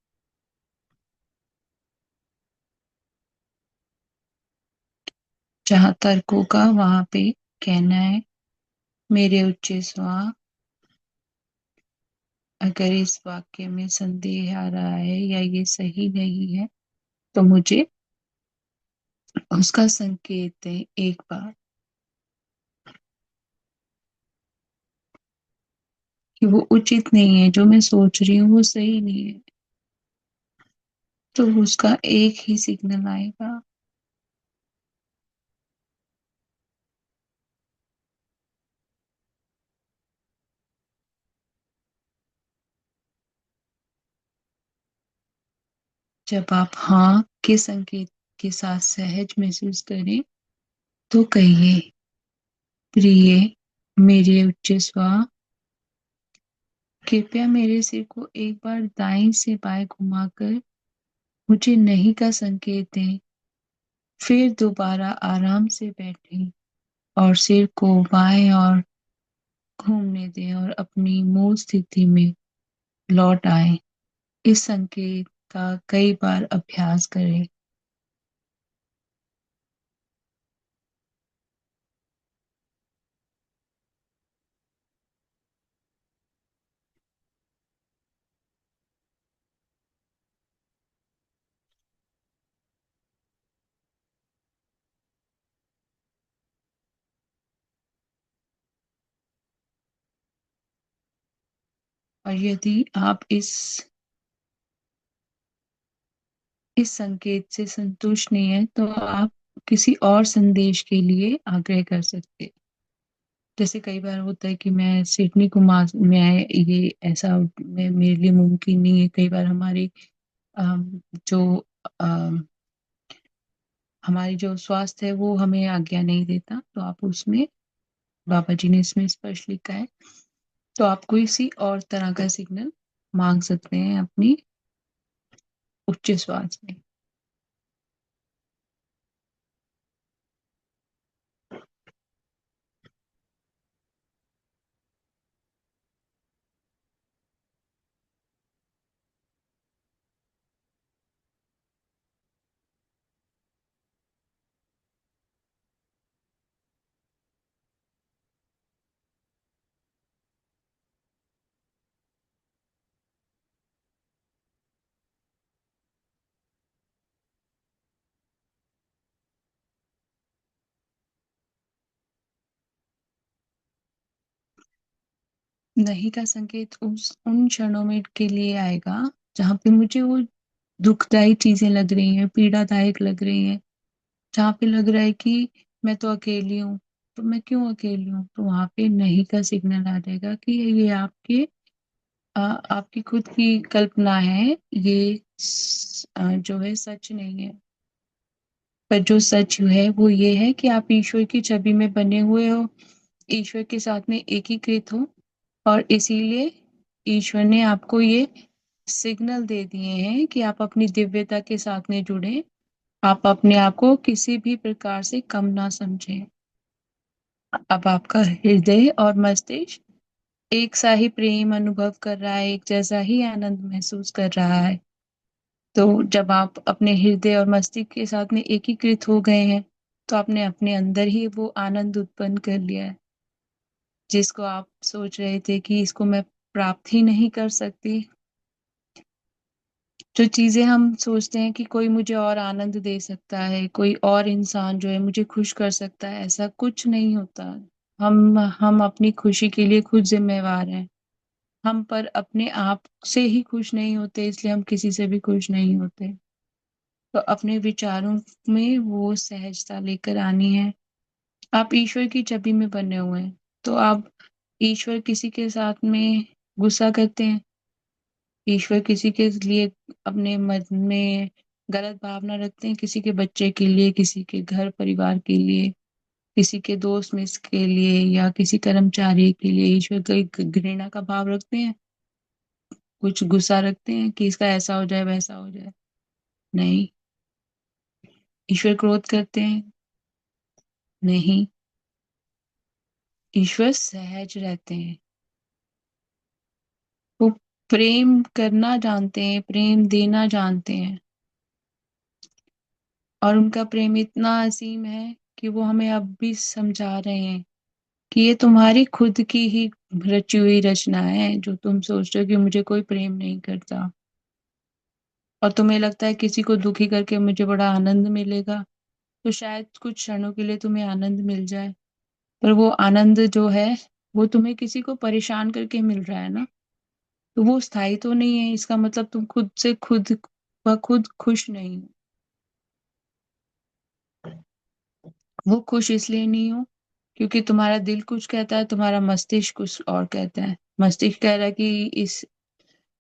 जहां तर्क होगा वहां पे कहना है, मेरे उच्च स्वा, अगर इस वाक्य में संदेह आ रहा है या ये सही नहीं है तो मुझे उसका संकेत दें एक बार, कि वो उचित नहीं है, जो मैं सोच रही हूँ वो सही नहीं है। तो उसका एक ही सिग्नल आएगा। जब आप हाँ के संकेत के साथ सहज महसूस करें तो कहिए, प्रिय मेरे उच्च स्वा, कृपया मेरे सिर को एक बार दाएं से बाएं घुमाकर मुझे नहीं का संकेत दें। फिर दोबारा आराम से बैठें और सिर को बाएं और घूमने दें और अपनी मूल स्थिति में लौट आए। इस संकेत का कई बार अभ्यास करें। और यदि आप इस संकेत से संतुष्ट नहीं है तो आप किसी और संदेश के लिए आग्रह कर सकते हैं। जैसे कई बार होता है कि मैं सिडनी को मैं ये ऐसा मेरे लिए मुमकिन नहीं है। कई बार जो अम, हमारी जो स्वास्थ्य है वो हमें आज्ञा नहीं देता, तो आप उसमें, बाबा जी ने इसमें स्पष्ट लिखा है, तो आप कोई सी और तरह का सिग्नल मांग सकते हैं अपनी उच्च श्वास में। नहीं का संकेत उस उन क्षणों में के लिए आएगा जहाँ पे मुझे वो दुखदाई चीजें लग रही हैं, पीड़ादायक लग रही हैं, जहाँ पे लग रहा है कि मैं तो अकेली हूँ। तो मैं क्यों अकेली हूँ? तो वहां पे नहीं का सिग्नल आ जाएगा कि ये आपकी खुद की कल्पना है, ये जो है सच नहीं है। पर जो सच है वो ये है कि आप ईश्वर की छवि में बने हुए हो, ईश्वर के साथ में एकीकृत हो, और इसीलिए ईश्वर ने आपको ये सिग्नल दे दिए हैं कि आप अपनी दिव्यता के साथ में जुड़े। आप अपने आप को किसी भी प्रकार से कम ना समझें। अब आपका हृदय और मस्तिष्क एक सा ही प्रेम अनुभव कर रहा है, एक जैसा ही आनंद महसूस कर रहा है। तो जब आप अपने हृदय और मस्तिष्क के साथ में एकीकृत हो गए हैं, तो आपने अपने अंदर ही वो आनंद उत्पन्न कर लिया है, जिसको आप सोच रहे थे कि इसको मैं प्राप्त ही नहीं कर सकती। जो चीजें हम सोचते हैं कि कोई मुझे और आनंद दे सकता है, कोई और इंसान जो है मुझे खुश कर सकता है, ऐसा कुछ नहीं होता। हम अपनी खुशी के लिए खुद जिम्मेवार हैं। हम पर अपने आप से ही खुश नहीं होते, इसलिए हम किसी से भी खुश नहीं होते। तो अपने विचारों में वो सहजता लेकर आनी है। आप ईश्वर की छवि में बने हुए हैं, तो आप ईश्वर किसी के साथ में गुस्सा करते हैं, ईश्वर किसी के लिए अपने मन में गलत भावना रखते हैं, किसी के बच्चे के लिए, किसी के घर परिवार के लिए, किसी के दोस्त मित्र के लिए, या किसी कर्मचारी के लिए ईश्वर का एक घृणा का भाव रखते हैं, कुछ गुस्सा रखते हैं कि इसका ऐसा हो जाए वैसा हो जाए। नहीं। ईश्वर क्रोध करते हैं? नहीं। ईश्वर सहज रहते हैं। वो प्रेम करना जानते हैं, प्रेम देना जानते हैं, और उनका प्रेम इतना असीम है कि वो हमें अब भी समझा रहे हैं कि ये तुम्हारी खुद की ही रची हुई रचना है, जो तुम सोच रहे हो कि मुझे कोई प्रेम नहीं करता, और तुम्हें लगता है किसी को दुखी करके मुझे बड़ा आनंद मिलेगा। तो शायद कुछ क्षणों के लिए तुम्हें आनंद मिल जाए, पर वो आनंद जो है वो तुम्हें किसी को परेशान करके मिल रहा है ना, तो वो स्थायी तो नहीं है। इसका मतलब तुम खुद से खुद खुश नहीं हो। वो खुश इसलिए नहीं हो क्योंकि तुम्हारा दिल कुछ कहता है, तुम्हारा मस्तिष्क कुछ और कहता है। मस्तिष्क कह रहा है कि इस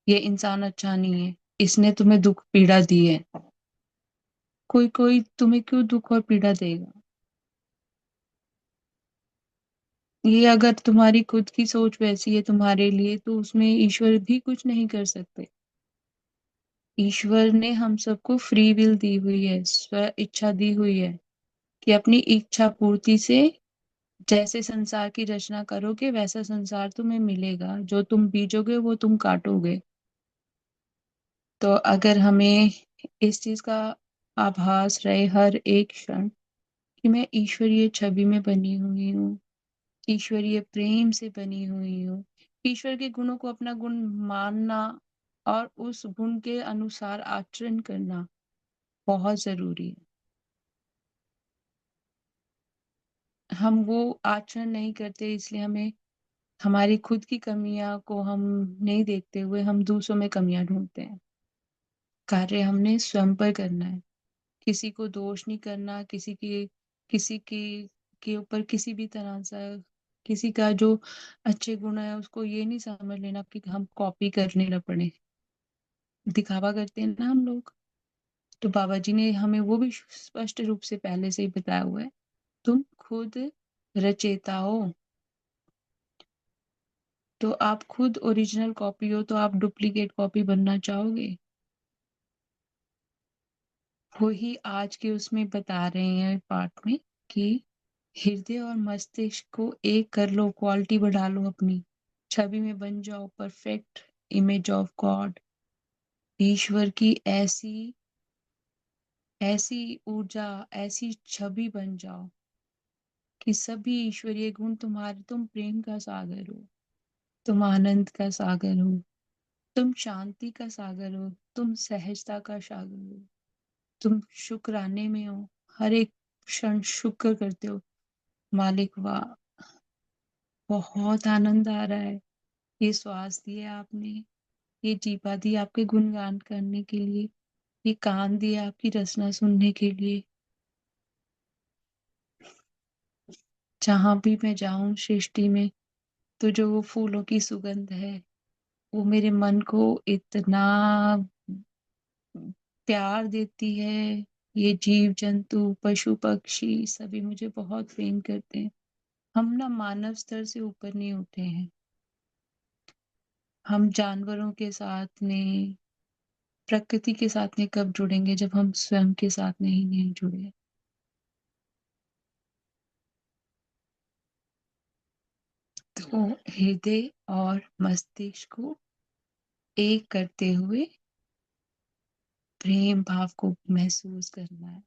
ये इंसान अच्छा नहीं है, इसने तुम्हें दुख पीड़ा दी है। कोई कोई तुम्हें क्यों दुख और पीड़ा देगा? ये अगर तुम्हारी खुद की सोच वैसी है तुम्हारे लिए, तो उसमें ईश्वर भी कुछ नहीं कर सकते। ईश्वर ने हम सबको फ्री विल दी हुई है, स्व इच्छा दी हुई है, कि अपनी इच्छा पूर्ति से जैसे संसार की रचना करोगे वैसा संसार तुम्हें मिलेगा। जो तुम बीजोगे वो तुम काटोगे। तो अगर हमें इस चीज का आभास रहे हर एक क्षण कि मैं ईश्वरीय छवि में बनी हुई हूँ, ईश्वरीय प्रेम से बनी हुई हूँ, ईश्वर के गुणों को अपना गुण मानना और उस गुण के अनुसार आचरण करना बहुत जरूरी है। हम वो आचरण नहीं करते, इसलिए हमें हमारी खुद की कमियां को हम नहीं देखते हुए हम दूसरों में कमियां ढूंढते हैं। कार्य हमने स्वयं पर करना है, किसी को दोष नहीं करना, किसी की के ऊपर किसी भी तरह से किसी का जो अच्छे गुण है उसको ये नहीं समझ लेना कि हम कॉपी करने लग पड़े। दिखावा करते हैं ना हम लोग। तो बाबा जी ने हमें वो भी स्पष्ट रूप से पहले से ही बताया हुआ है, तुम खुद रचेता हो। तो आप खुद ओरिजिनल कॉपी हो, तो आप डुप्लीकेट कॉपी बनना चाहोगे? वो ही आज के उसमें बता रहे हैं पाठ में कि हृदय और मस्तिष्क को एक कर लो, क्वालिटी बढ़ा लो, अपनी छवि में बन जाओ, परफेक्ट इमेज ऑफ गॉड। ईश्वर की ऐसी ऐसी ऊर्जा, ऐसी छवि बन जाओ कि सभी ईश्वरीय गुण तुम्हारे, तुम प्रेम का सागर हो, तुम आनंद का सागर हो, तुम शांति का सागर हो, तुम सहजता का सागर हो, तुम शुक्राने में हो, हर एक क्षण शुक्र करते हो। मालिक वाह, बहुत आनंद आ रहा है, ये श्वास दिए आपने, ये जीवा दी आपके गुणगान करने के लिए, ये कान दिए आपकी रचना सुनने के लिए। जहां भी मैं जाऊं सृष्टि में, तो जो वो फूलों की सुगंध है वो मेरे मन को इतना प्यार देती है। ये जीव जंतु पशु पक्षी सभी मुझे बहुत प्रेम करते हैं। हम ना मानव स्तर से ऊपर नहीं उठे हैं, हम जानवरों के साथ में, प्रकृति के साथ में कब जुड़ेंगे जब हम स्वयं के साथ में ही नहीं जुड़े। तो हृदय और मस्तिष्क को एक करते हुए प्रेम भाव को महसूस करना है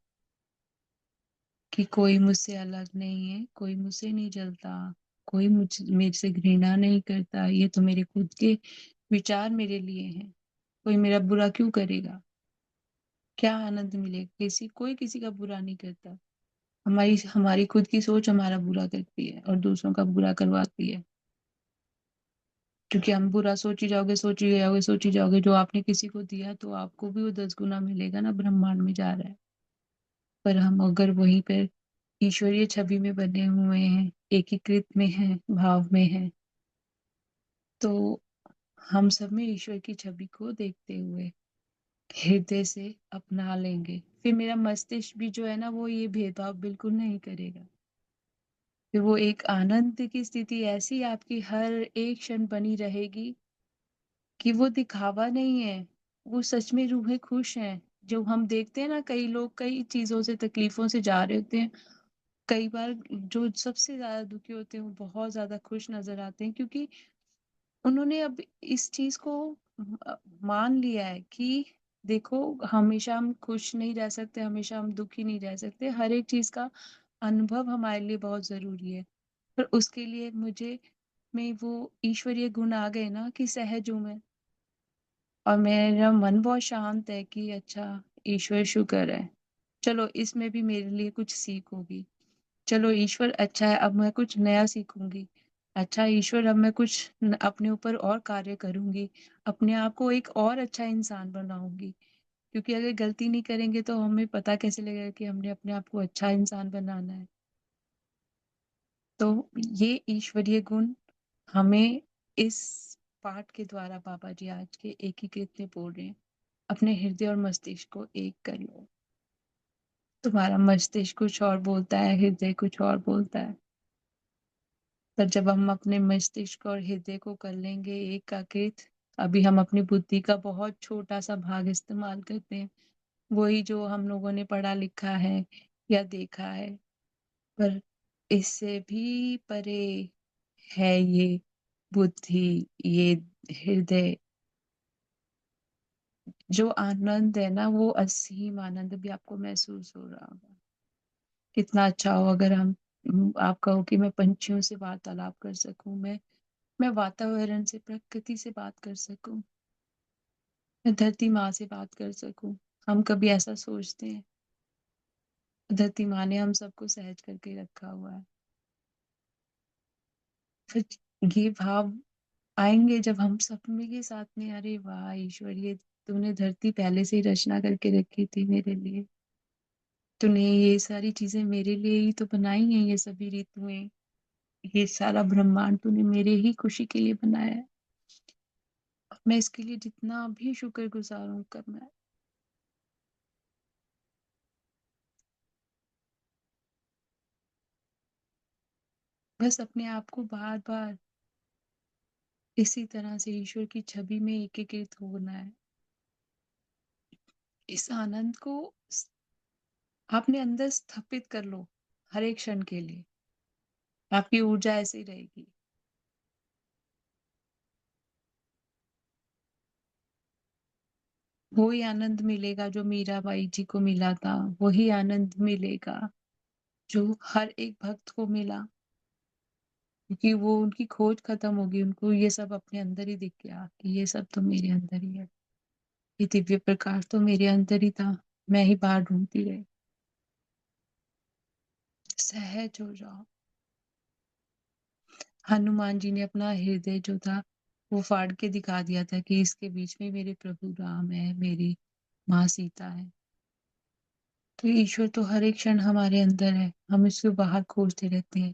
कि कोई मुझसे अलग नहीं है, कोई मुझसे नहीं जलता, कोई मुझ मेरे से घृणा नहीं करता, ये तो मेरे खुद के विचार मेरे लिए हैं। कोई मेरा बुरा क्यों करेगा? क्या आनंद मिलेगा? कोई किसी का बुरा नहीं करता। हमारी हमारी खुद की सोच हमारा बुरा करती है और दूसरों का बुरा करवाती है। क्योंकि हम बुरा सोची जाओगे, सोची जाओगे, सोची जाओगे, जो आपने किसी को दिया तो आपको भी वो 10 गुना मिलेगा ना, ब्रह्मांड में जा रहा है। पर हम अगर वहीं पर ईश्वरीय छवि में बने हुए हैं, एकीकृत में हैं, भाव में हैं, तो हम सब में ईश्वर की छवि को देखते हुए हृदय से अपना लेंगे। फिर मेरा मस्तिष्क भी जो है ना, वो ये भेदभाव बिल्कुल नहीं करेगा। फिर वो एक आनंद की स्थिति ऐसी आपकी हर एक क्षण बनी रहेगी कि वो दिखावा नहीं है, वो सच में रूहें खुश हैं। जो हम देखते हैं ना, कई लोग कई चीजों से, तकलीफों से जा रहे होते हैं, कई बार जो सबसे ज्यादा दुखी होते हैं वो बहुत ज्यादा खुश नजर आते हैं, क्योंकि उन्होंने अब इस चीज को मान लिया है कि देखो, हमेशा हम खुश नहीं रह सकते, हमेशा हम दुखी नहीं रह सकते, हर एक चीज का अनुभव हमारे लिए बहुत जरूरी है। पर उसके लिए मुझे में वो ईश्वरीय गुण आ गए ना कि सहज हूं मैं, और मेरा मन बहुत शांत है कि अच्छा, ईश्वर शुक्र है, चलो इसमें भी मेरे लिए कुछ सीख होगी। चलो ईश्वर अच्छा है, अब मैं कुछ नया सीखूंगी। अच्छा ईश्वर, अब मैं कुछ अपने ऊपर और कार्य करूंगी, अपने आप को एक और अच्छा इंसान बनाऊंगी। क्योंकि अगर गलती नहीं करेंगे तो हमें पता कैसे लगेगा कि हमने अपने आप को अच्छा इंसान बनाना है। तो ये ईश्वरीय गुण हमें इस पाठ के द्वारा बाबा जी आज के एकीकृत में बोल रहे हैं, अपने हृदय और मस्तिष्क को एक कर लो। तुम्हारा मस्तिष्क कुछ और बोलता है, हृदय कुछ और बोलता है। पर जब हम अपने मस्तिष्क और हृदय को कर लेंगे एकाकृत, अभी हम अपनी बुद्धि का बहुत छोटा सा भाग इस्तेमाल करते हैं, वही जो हम लोगों ने पढ़ा लिखा है या देखा है। पर इससे भी परे है ये बुद्धि, ये हृदय, जो आनंद है ना, वो असीम आनंद भी आपको महसूस हो रहा होगा। कितना अच्छा हो अगर हम आप कहो कि मैं पंछियों से वार्तालाप कर सकूं, मैं वातावरण से, प्रकृति से बात कर सकूं, मैं धरती माँ से बात कर सकूं। हम कभी ऐसा सोचते हैं? धरती माँ ने हम सबको सहज करके रखा हुआ है। फिर ये भाव आएंगे जब हम सपने के साथ में, अरे वाह ईश्वर, ये तूने धरती पहले से ही रचना करके रखी थी मेरे लिए। तूने ये सारी चीजें मेरे लिए ही तो बनाई हैं, ये सभी ऋतुएं, ये सारा ब्रह्मांड तूने मेरे ही खुशी के लिए बनाया है। मैं इसके लिए जितना भी शुक्रगुजार हूँ करना है। बस अपने आप को बार बार इसी तरह से ईश्वर की छवि में एकीकृत होना है। इस आनंद को अपने अंदर स्थापित कर लो हर एक क्षण के लिए। आपकी ऊर्जा ऐसे ही रहेगी। वही आनंद मिलेगा जो मीराबाई जी को मिला था, वही आनंद मिलेगा जो हर एक भक्त को मिला, क्योंकि वो उनकी खोज खत्म होगी, उनको ये सब अपने अंदर ही दिख गया कि ये सब तो मेरे अंदर ही है, ये दिव्य प्रकाश तो मेरे अंदर ही था, मैं ही बाहर ढूंढती रही। सहज हो जाओ। हनुमान जी ने अपना हृदय जो था वो फाड़ के दिखा दिया था कि इसके बीच में मेरे प्रभु राम है, मेरी माँ सीता है। तो ईश्वर तो हर एक क्षण हमारे अंदर है, हम इसको बाहर खोजते रहते हैं,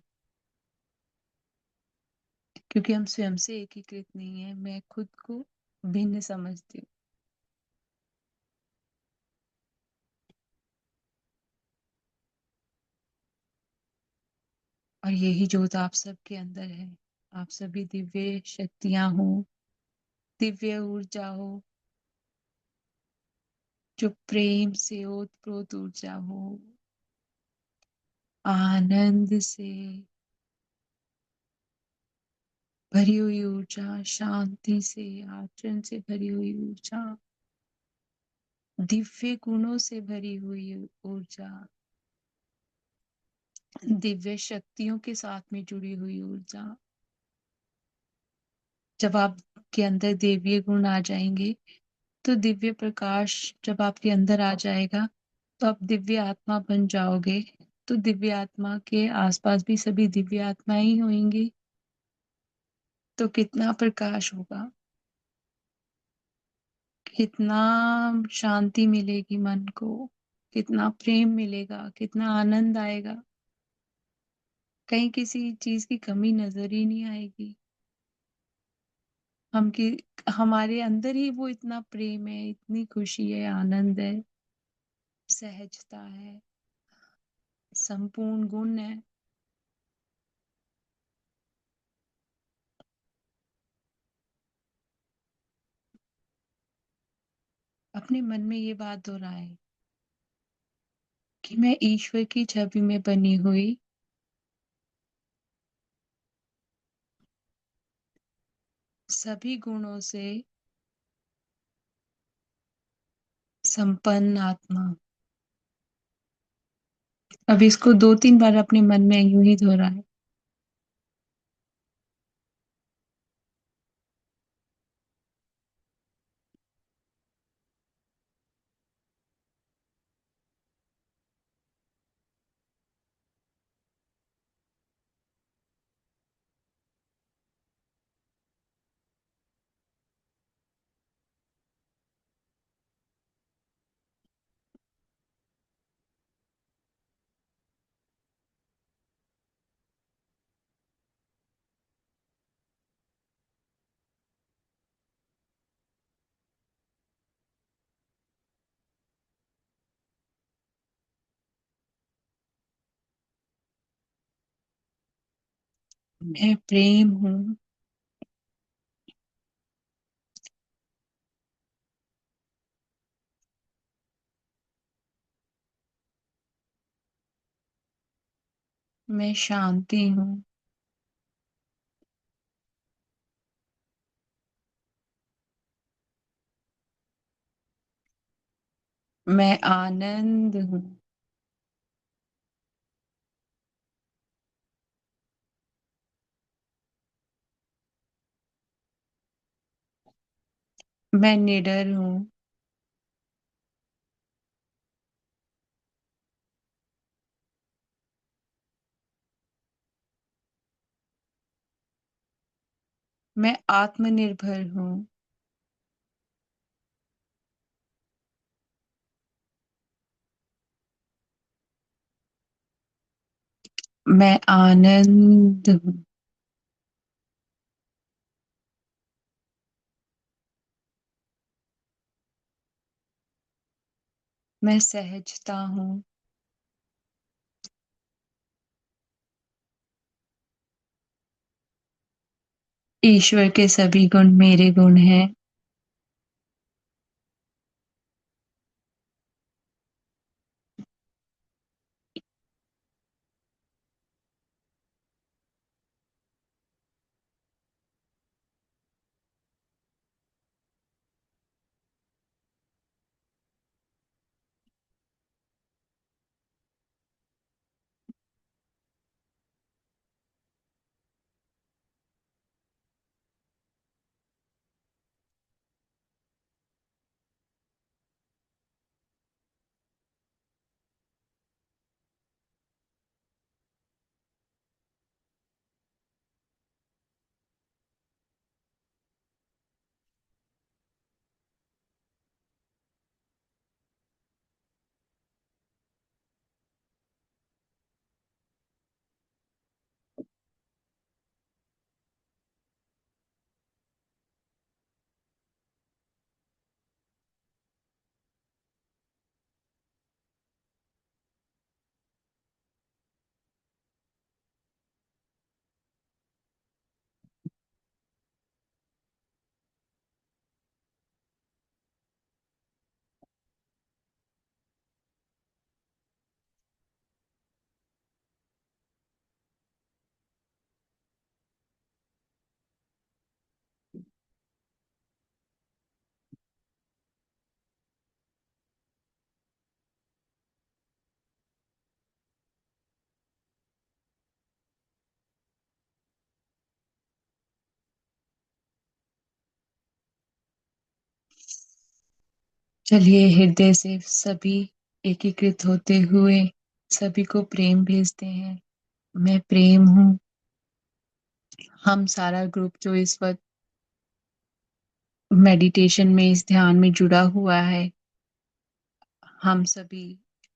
क्योंकि हम स्वयं से एकीकृत नहीं है। मैं खुद को भिन्न समझती हूँ। और यही जोत आप सबके अंदर है। आप सभी दिव्य शक्तियां हो, दिव्य ऊर्जा हो, जो प्रेम से ओतप्रोत ऊर्जा हो, आनंद से भरी हुई ऊर्जा, शांति से, आचरण से भरी हुई ऊर्जा, दिव्य गुणों से भरी हुई ऊर्जा, दिव्य शक्तियों के साथ में जुड़ी हुई ऊर्जा। जब आपके अंदर देवीय गुण आ जाएंगे, तो दिव्य प्रकाश जब आपके अंदर आ जाएगा, तो आप दिव्य आत्मा बन जाओगे। तो दिव्य आत्मा के आसपास भी सभी दिव्य आत्माएं ही होंगी। तो कितना प्रकाश होगा, कितना शांति मिलेगी मन को, कितना प्रेम मिलेगा, कितना आनंद आएगा। कहीं किसी चीज की कमी नजर ही नहीं आएगी। हम कि हमारे अंदर ही वो इतना प्रेम है, इतनी खुशी है, आनंद है, सहजता है, संपूर्ण गुण है। अपने मन में ये बात दोहराए कि मैं ईश्वर की छवि में बनी हुई सभी गुणों से संपन्न आत्मा। अब इसको दो तीन बार अपने मन में यूं ही दोहराए। मैं प्रेम हूँ। मैं शांति हूँ। मैं आनंद हूँ। मैं निडर हूँ। मैं आत्मनिर्भर हूँ। मैं आनंद हूँ। मैं सहजता हूँ। ईश्वर के सभी गुण मेरे गुण हैं। चलिए हृदय से सभी एकीकृत होते हुए सभी को प्रेम भेजते हैं। मैं प्रेम हूँ। हम सारा ग्रुप जो इस वक्त मेडिटेशन में इस ध्यान में जुड़ा हुआ है, हम सभी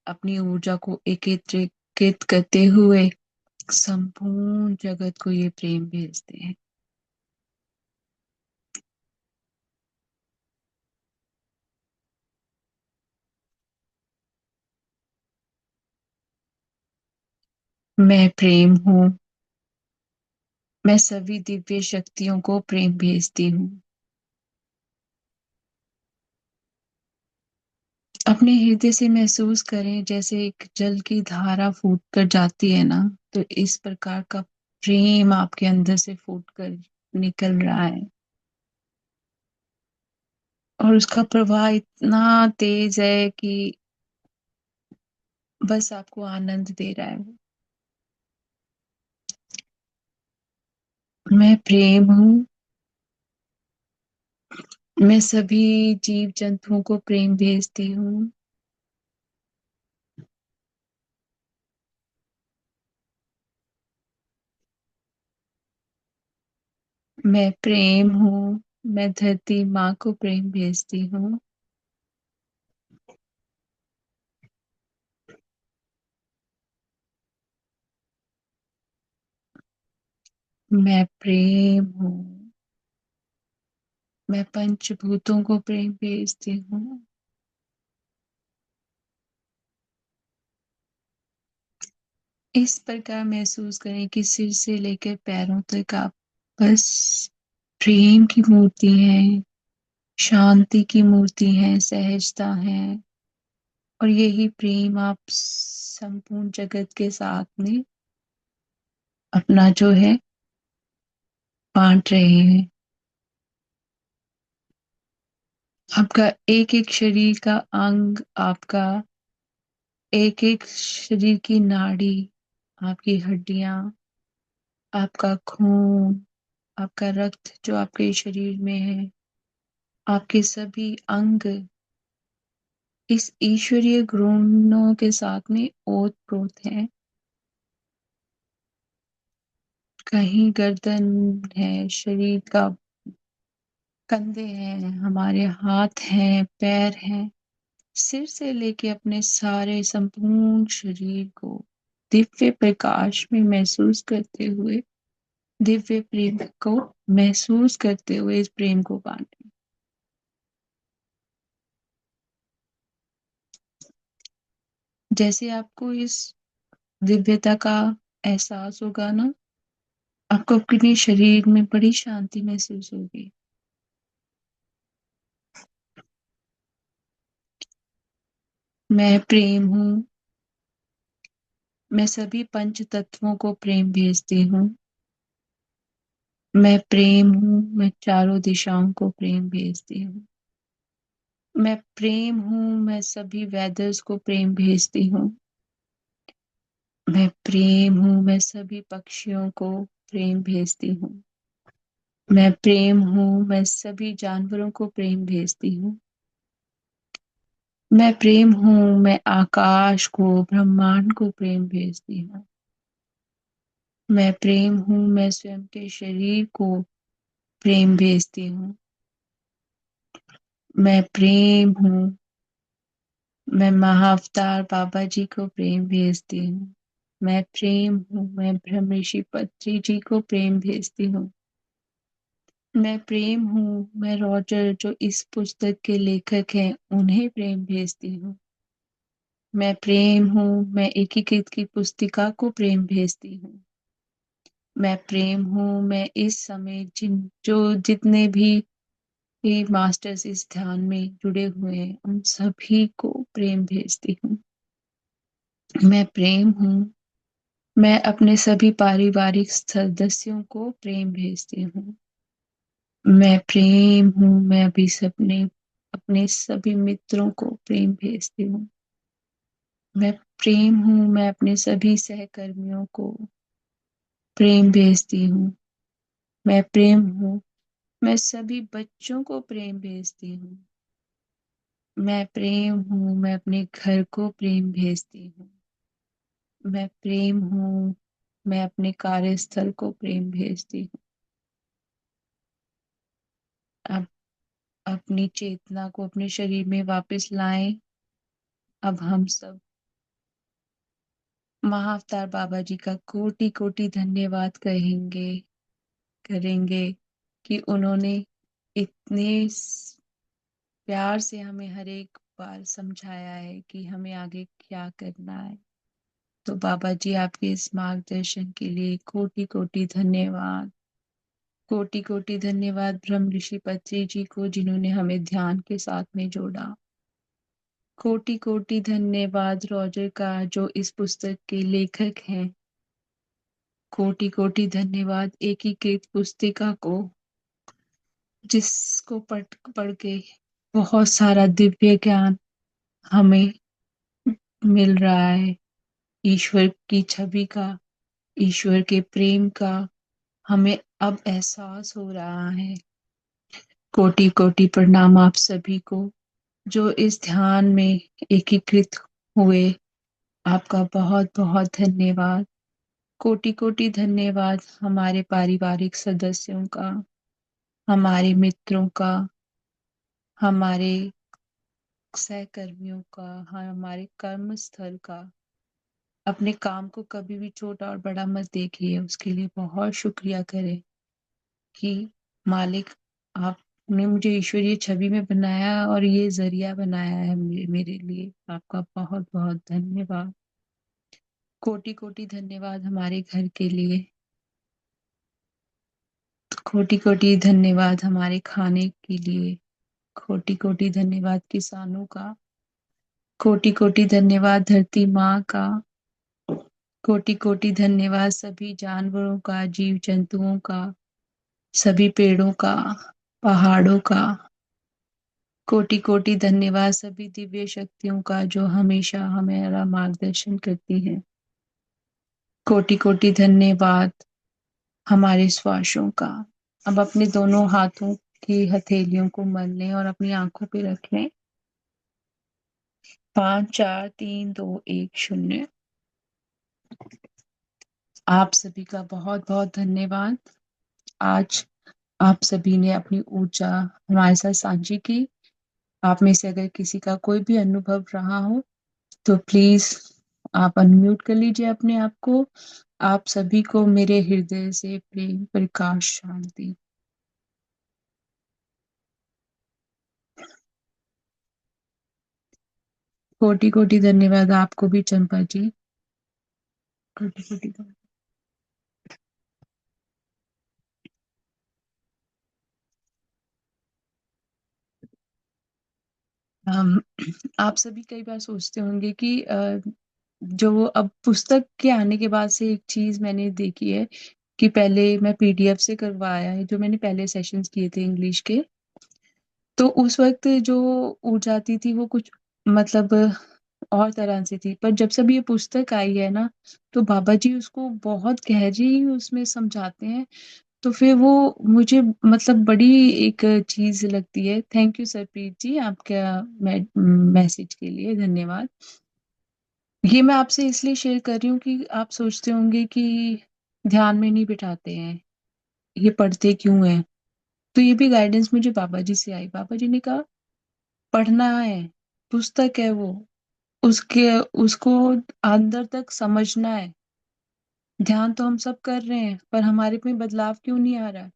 अपनी ऊर्जा को एकीकृत करते हुए संपूर्ण जगत को ये प्रेम भेजते हैं। मैं प्रेम हूँ। मैं सभी दिव्य शक्तियों को प्रेम भेजती हूँ। अपने हृदय से महसूस करें जैसे एक जल की धारा फूट कर जाती है ना, तो इस प्रकार का प्रेम आपके अंदर से फूट कर निकल रहा है और उसका प्रवाह इतना तेज है कि बस आपको आनंद दे रहा है वो। मैं प्रेम हूँ। मैं सभी जीव जंतुओं को प्रेम भेजती हूँ। मैं प्रेम हूँ। मैं धरती माँ को प्रेम भेजती हूँ। मैं प्रेम हूँ। मैं पंचभूतों को प्रेम भेजती हूँ। इस प्रकार महसूस करें कि सिर से लेकर पैरों तक आप बस प्रेम की मूर्ति है, शांति की मूर्ति है, सहजता है। और यही प्रेम आप संपूर्ण जगत के साथ में अपना जो है बांट रहे हैं। आपका एक एक शरीर का अंग, आपका एक एक शरीर की नाड़ी, आपकी हड्डियां, आपका खून, आपका रक्त जो आपके शरीर में है, आपके सभी अंग इस ईश्वरीय गुणों के साथ में ओतप्रोत हैं। कहीं गर्दन है, शरीर का कंधे हैं, हमारे हाथ हैं, पैर हैं, सिर से लेके अपने सारे संपूर्ण शरीर को दिव्य प्रकाश में महसूस करते हुए, दिव्य प्रेम को महसूस करते हुए इस प्रेम को बांटे। जैसे आपको इस दिव्यता का एहसास होगा ना, आपको अपने शरीर में बड़ी शांति महसूस होगी। मैं प्रेम हूँ। मैं सभी पंच तत्वों को प्रेम भेजती हूँ। मैं प्रेम हूँ। मैं चारों दिशाओं को प्रेम भेजती हूँ। मैं प्रेम हूँ। मैं सभी वेदर्स को प्रेम भेजती हूँ। मैं प्रेम हूँ। मैं सभी पक्षियों को प्रेम भेजती हूँ। मैं प्रेम हूँ। मैं सभी जानवरों को प्रेम भेजती हूँ। मैं प्रेम हूँ। मैं आकाश को, ब्रह्मांड को प्रेम भेजती हूँ। मैं प्रेम हूँ। मैं स्वयं के शरीर को प्रेम भेजती हूँ। मैं प्रेम हूँ। मैं महाअवतार बाबा जी को प्रेम भेजती हूँ। मैं प्रेम हूँ। मैं ब्रह्म ऋषि पत्री जी को प्रेम भेजती हूँ। मैं प्रेम हूँ। मैं रॉजर जो इस पुस्तक के लेखक हैं उन्हें प्रेम भेजती हूँ। मैं प्रेम हूँ। मैं एकीकृत की पुस्तिका को प्रेम भेजती हूँ। मैं प्रेम हूँ। मैं इस समय जितने भी ये मास्टर्स इस ध्यान में जुड़े हुए हैं उन सभी को प्रेम भेजती हूँ। मैं प्रेम हूँ। मैं अपने सभी पारिवारिक सदस्यों को प्रेम भेजती हूँ। मैं प्रेम हूँ। मैं अभी सबने अपने सभी मित्रों को प्रेम भेजती हूँ। मैं प्रेम हूँ। मैं अपने सभी सहकर्मियों को प्रेम भेजती हूँ। मैं प्रेम हूँ। मैं सभी बच्चों को प्रेम भेजती हूँ। मैं प्रेम हूँ। मैं अपने घर को प्रेम भेजती हूँ। मैं प्रेम हूँ। मैं अपने कार्यस्थल को प्रेम भेजती हूँ। अब अपनी चेतना को अपने शरीर में वापस लाएं। अब हम सब महाअवतार बाबा जी का कोटि कोटि धन्यवाद करेंगे कि उन्होंने इतने प्यार से हमें हर एक बार समझाया है कि हमें आगे क्या करना है। तो बाबा जी आपके इस मार्गदर्शन के लिए कोटि कोटि धन्यवाद। कोटि कोटि धन्यवाद ब्रह्म ऋषि पत्री जी को जिन्होंने हमें ध्यान के साथ में जोड़ा। कोटि कोटि धन्यवाद रॉजर का जो इस पुस्तक के लेखक हैं। कोटि कोटि धन्यवाद एकीकृत पुस्तिका को जिसको पढ़ के बहुत सारा दिव्य ज्ञान हमें मिल रहा है। ईश्वर की छवि का, ईश्वर के प्रेम का हमें अब एहसास हो रहा है। कोटि कोटि प्रणाम आप सभी को जो इस ध्यान में एकीकृत हुए। आपका बहुत बहुत धन्यवाद। कोटि कोटि धन्यवाद हमारे पारिवारिक सदस्यों का, हमारे मित्रों का, हमारे सहकर्मियों का, हमारे कर्म स्थल का। अपने काम को कभी भी छोटा और बड़ा मत देखिए, उसके लिए बहुत शुक्रिया करें कि मालिक आपने मुझे ईश्वरीय छवि में बनाया और ये जरिया बनाया है मेरे लिए। आपका बहुत बहुत धन्यवाद। कोटि कोटि धन्यवाद हमारे घर के लिए। कोटि कोटि धन्यवाद हमारे खाने के लिए। कोटि कोटि धन्यवाद किसानों का। कोटि कोटि धन्यवाद धरती माँ का। कोटि कोटि धन्यवाद सभी जानवरों का, जीव जंतुओं का, सभी पेड़ों का, पहाड़ों का। कोटि कोटि धन्यवाद सभी दिव्य शक्तियों का जो हमेशा हमारा मार्गदर्शन करती है। कोटि कोटि धन्यवाद हमारे श्वासों का। अब अपने दोनों हाथों की हथेलियों को मल लें और अपनी आंखों पे रख लें। 5 4 3 2 1 0। आप सभी का बहुत बहुत धन्यवाद। आज आप सभी ने अपनी ऊर्जा हमारे साथ साझी की। आप में से अगर किसी का कोई भी अनुभव रहा हो तो प्लीज आप अनम्यूट कर लीजिए अपने आप को। आप सभी को मेरे हृदय से प्रेम प्रकाश शांति। कोटि कोटि धन्यवाद आपको भी चंपा जी। कोटि कोटि धन्यवाद। अम, आप सभी कई बार सोचते होंगे कि जो अब पुस्तक के आने के बाद से एक चीज मैंने देखी है कि पहले मैं पीडीएफ से करवाया है, जो मैंने पहले सेशंस किए थे इंग्लिश के। तो उस वक्त जो ऊर्जा आती थी वो कुछ मतलब और तरह से थी, पर जब से भी ये पुस्तक आई है ना, तो बाबा जी उसको बहुत गहरी उसमें समझाते हैं। तो फिर वो मुझे मतलब बड़ी एक चीज लगती है। थैंक यू सरप्रीत जी, आपका मैसेज के लिए धन्यवाद। ये मैं आपसे इसलिए शेयर कर रही हूँ कि आप सोचते होंगे कि ध्यान में नहीं बिठाते हैं, ये पढ़ते क्यों है। तो ये भी गाइडेंस मुझे बाबा जी से आई। बाबा जी ने कहा पढ़ना है, पुस्तक है वो, उसके उसको अंदर तक समझना है। ध्यान तो हम सब कर रहे हैं, पर हमारे में बदलाव क्यों नहीं आ रहा।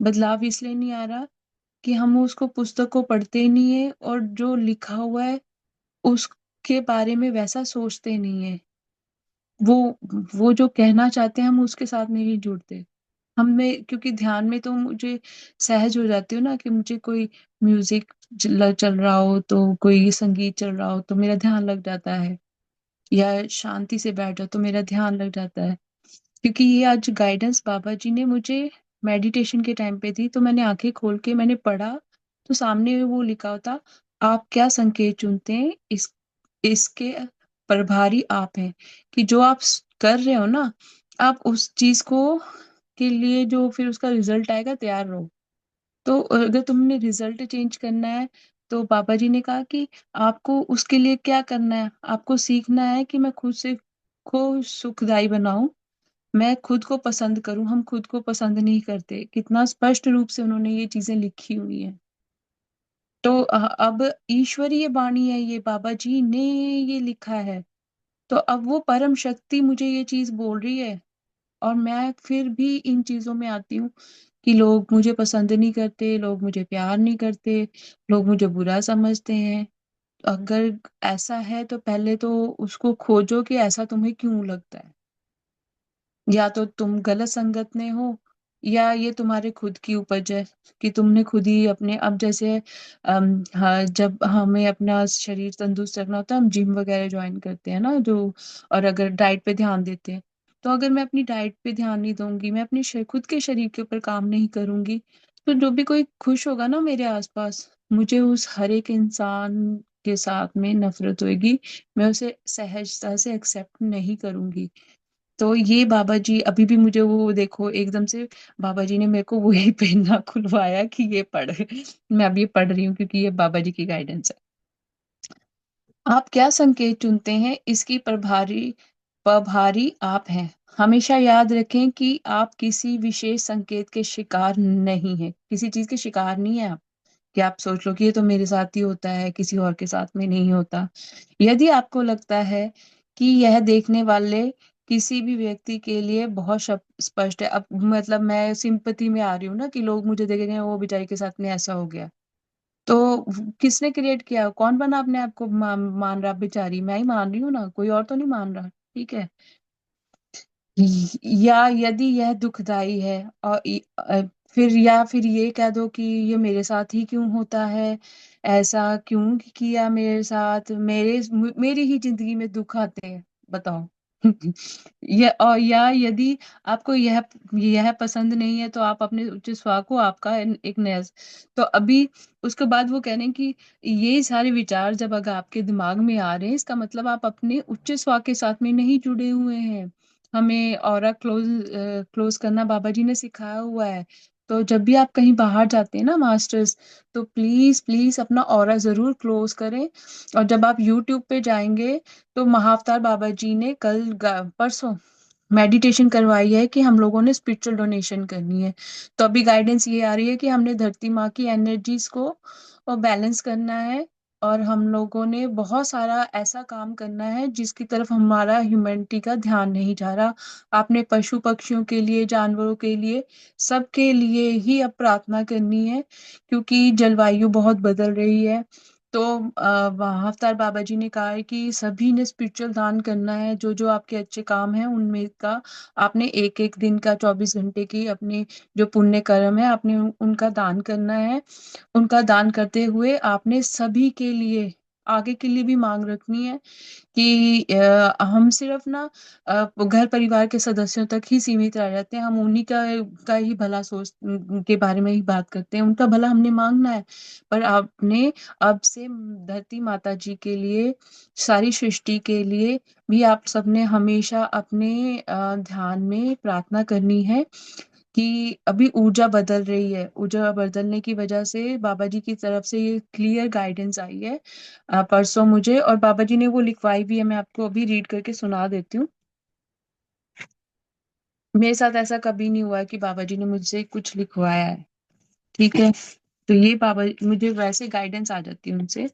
बदलाव इसलिए नहीं आ रहा कि हम उसको पुस्तक को पढ़ते ही नहीं है और जो लिखा हुआ है उसके बारे में वैसा सोचते नहीं है। वो वो जो कहना चाहते हैं हम उसके साथ नहीं जुड़ते। हमें क्योंकि ध्यान में तो मुझे सहज हो जाती हूँ ना कि मुझे कोई म्यूजिक चल रहा हो, तो कोई संगीत चल रहा हो तो मेरा ध्यान लग जाता है, या शांति से बैठ जाओ तो मेरा ध्यान लग जाता है। क्योंकि ये आज गाइडेंस बाबा जी ने मुझे मेडिटेशन के टाइम पे दी, तो मैंने आंखें खोल के मैंने पढ़ा। तो सामने वो लिखा होता, आप क्या संकेत चुनते हैं इसके प्रभारी आप हैं। कि जो आप कर रहे हो ना, आप उस चीज को के लिए जो फिर उसका रिजल्ट आएगा तैयार रहो। तो अगर तुमने रिजल्ट चेंज करना है, तो बाबा जी ने कहा कि आपको उसके लिए क्या करना है, आपको सीखना है कि मैं खुद से को सुखदाई बनाऊं, मैं खुद को पसंद करूं। हम खुद को पसंद नहीं करते, कितना स्पष्ट रूप से उन्होंने ये चीजें लिखी हुई हैं। तो अब ईश्वरीय वाणी है, ये बाबा जी ने ये लिखा है। तो अब वो परम शक्ति मुझे ये चीज बोल रही है, और मैं फिर भी इन चीजों में आती हूँ कि लोग मुझे पसंद नहीं करते, लोग मुझे प्यार नहीं करते, लोग मुझे बुरा समझते हैं। अगर ऐसा है तो पहले तो उसको खोजो कि ऐसा तुम्हें क्यों लगता है। या तो तुम गलत संगत में हो, या ये तुम्हारे खुद की उपज है कि तुमने खुद ही अपने अब जैसे हाँ, जब हमें अपना शरीर तंदुरुस्त रखना होता है हम जिम वगैरह ज्वाइन करते हैं ना जो, और अगर डाइट पे ध्यान देते हैं, तो अगर मैं अपनी डाइट पे ध्यान नहीं दूंगी, मैं अपने खुद के शरीर के ऊपर काम नहीं करूंगी, तो जो भी कोई खुश होगा ना मेरे आसपास, मुझे उस हर एक इंसान के साथ में नफरत होगी। मैं उसे सहजता से एक्सेप्ट नहीं करूंगी। तो ये बाबा जी अभी भी मुझे वो देखो एकदम से बाबा जी ने मेरे को वही पहनना खुलवाया कि ये पढ़। मैं अब ये पढ़ रही हूँ क्योंकि ये बाबा जी की गाइडेंस है। आप क्या संकेत चुनते हैं इसकी प्रभारी प्रभारी आप हैं। हमेशा याद रखें कि आप किसी विशेष संकेत के शिकार नहीं हैं, किसी चीज के शिकार नहीं है आप, कि आप सोच लो कि ये तो मेरे साथ ही होता है, किसी और के साथ में नहीं होता। यदि आपको लगता है कि यह देखने वाले किसी भी व्यक्ति के लिए बहुत स्पष्ट है, अब मतलब मैं सिंपति में आ रही हूँ ना कि लोग मुझे देख रहे हैं वो बेचारी के साथ में ऐसा हो गया, तो किसने क्रिएट किया, कौन बना अपने आप को मान रहा बेचारी, मैं ही मान रही हूँ ना, कोई और तो नहीं मान रहा। ठीक है। या यदि यह दुखदाई है और फिर या फिर ये कह दो कि ये मेरे साथ ही क्यों होता है, ऐसा क्यों किया मेरे साथ, मेरी ही जिंदगी में दुख आते हैं, बताओ। और या यदि आपको यह पसंद नहीं है तो आप अपने उच्च स्वर को आपका एक नया, तो अभी उसके बाद वो कह रहे हैं कि ये सारे विचार जब अगर आपके दिमाग में आ रहे हैं, इसका मतलब आप अपने उच्च स्वर के साथ में नहीं जुड़े हुए हैं। हमें ऑरा क्लोज करना बाबा जी ने सिखाया हुआ है। तो जब भी आप कहीं बाहर जाते हैं ना मास्टर्स, तो प्लीज प्लीज अपना ऑरा जरूर क्लोज करें। और जब आप यूट्यूब पे जाएंगे, तो महाअवतार बाबा जी ने परसों मेडिटेशन करवाई है कि हम लोगों ने स्पिरिचुअल डोनेशन करनी है। तो अभी गाइडेंस ये आ रही है कि हमने धरती माँ की एनर्जीज को बैलेंस करना है। और हम लोगों ने बहुत सारा ऐसा काम करना है जिसकी तरफ हमारा ह्यूमैनिटी का ध्यान नहीं जा रहा। आपने पशु पक्षियों के लिए, जानवरों के लिए, सबके लिए ही अब प्रार्थना करनी है, क्योंकि जलवायु बहुत बदल रही है। तो हफ्तार बाबा जी ने कहा है कि सभी ने स्पिरिचुअल दान करना है। जो जो आपके अच्छे काम है उनमें का आपने एक एक दिन का, 24 घंटे की अपनी जो पुण्य कर्म है, आपने उनका दान करना है। उनका दान करते हुए आपने सभी के लिए, आगे के लिए भी मांग रखनी है कि हम सिर्फ ना घर परिवार के सदस्यों तक ही सीमित रह जाते हैं। हम उन्हीं का ही भला सोच के बारे में ही बात करते हैं, उनका भला हमने मांगना है। पर आपने अब से धरती माता जी के लिए, सारी सृष्टि के लिए भी आप सबने हमेशा अपने ध्यान में प्रार्थना करनी है कि अभी ऊर्जा बदल रही है। ऊर्जा बदलने की वजह से बाबा जी की तरफ से ये क्लियर गाइडेंस आई है परसों मुझे, और बाबा जी ने वो लिखवाई भी है। मैं आपको अभी रीड करके सुना देती हूँ। मेरे साथ ऐसा कभी नहीं हुआ है कि बाबा जी ने मुझसे कुछ लिखवाया है, ठीक है। तो ये बाबा, मुझे वैसे गाइडेंस आ जाती है उनसे।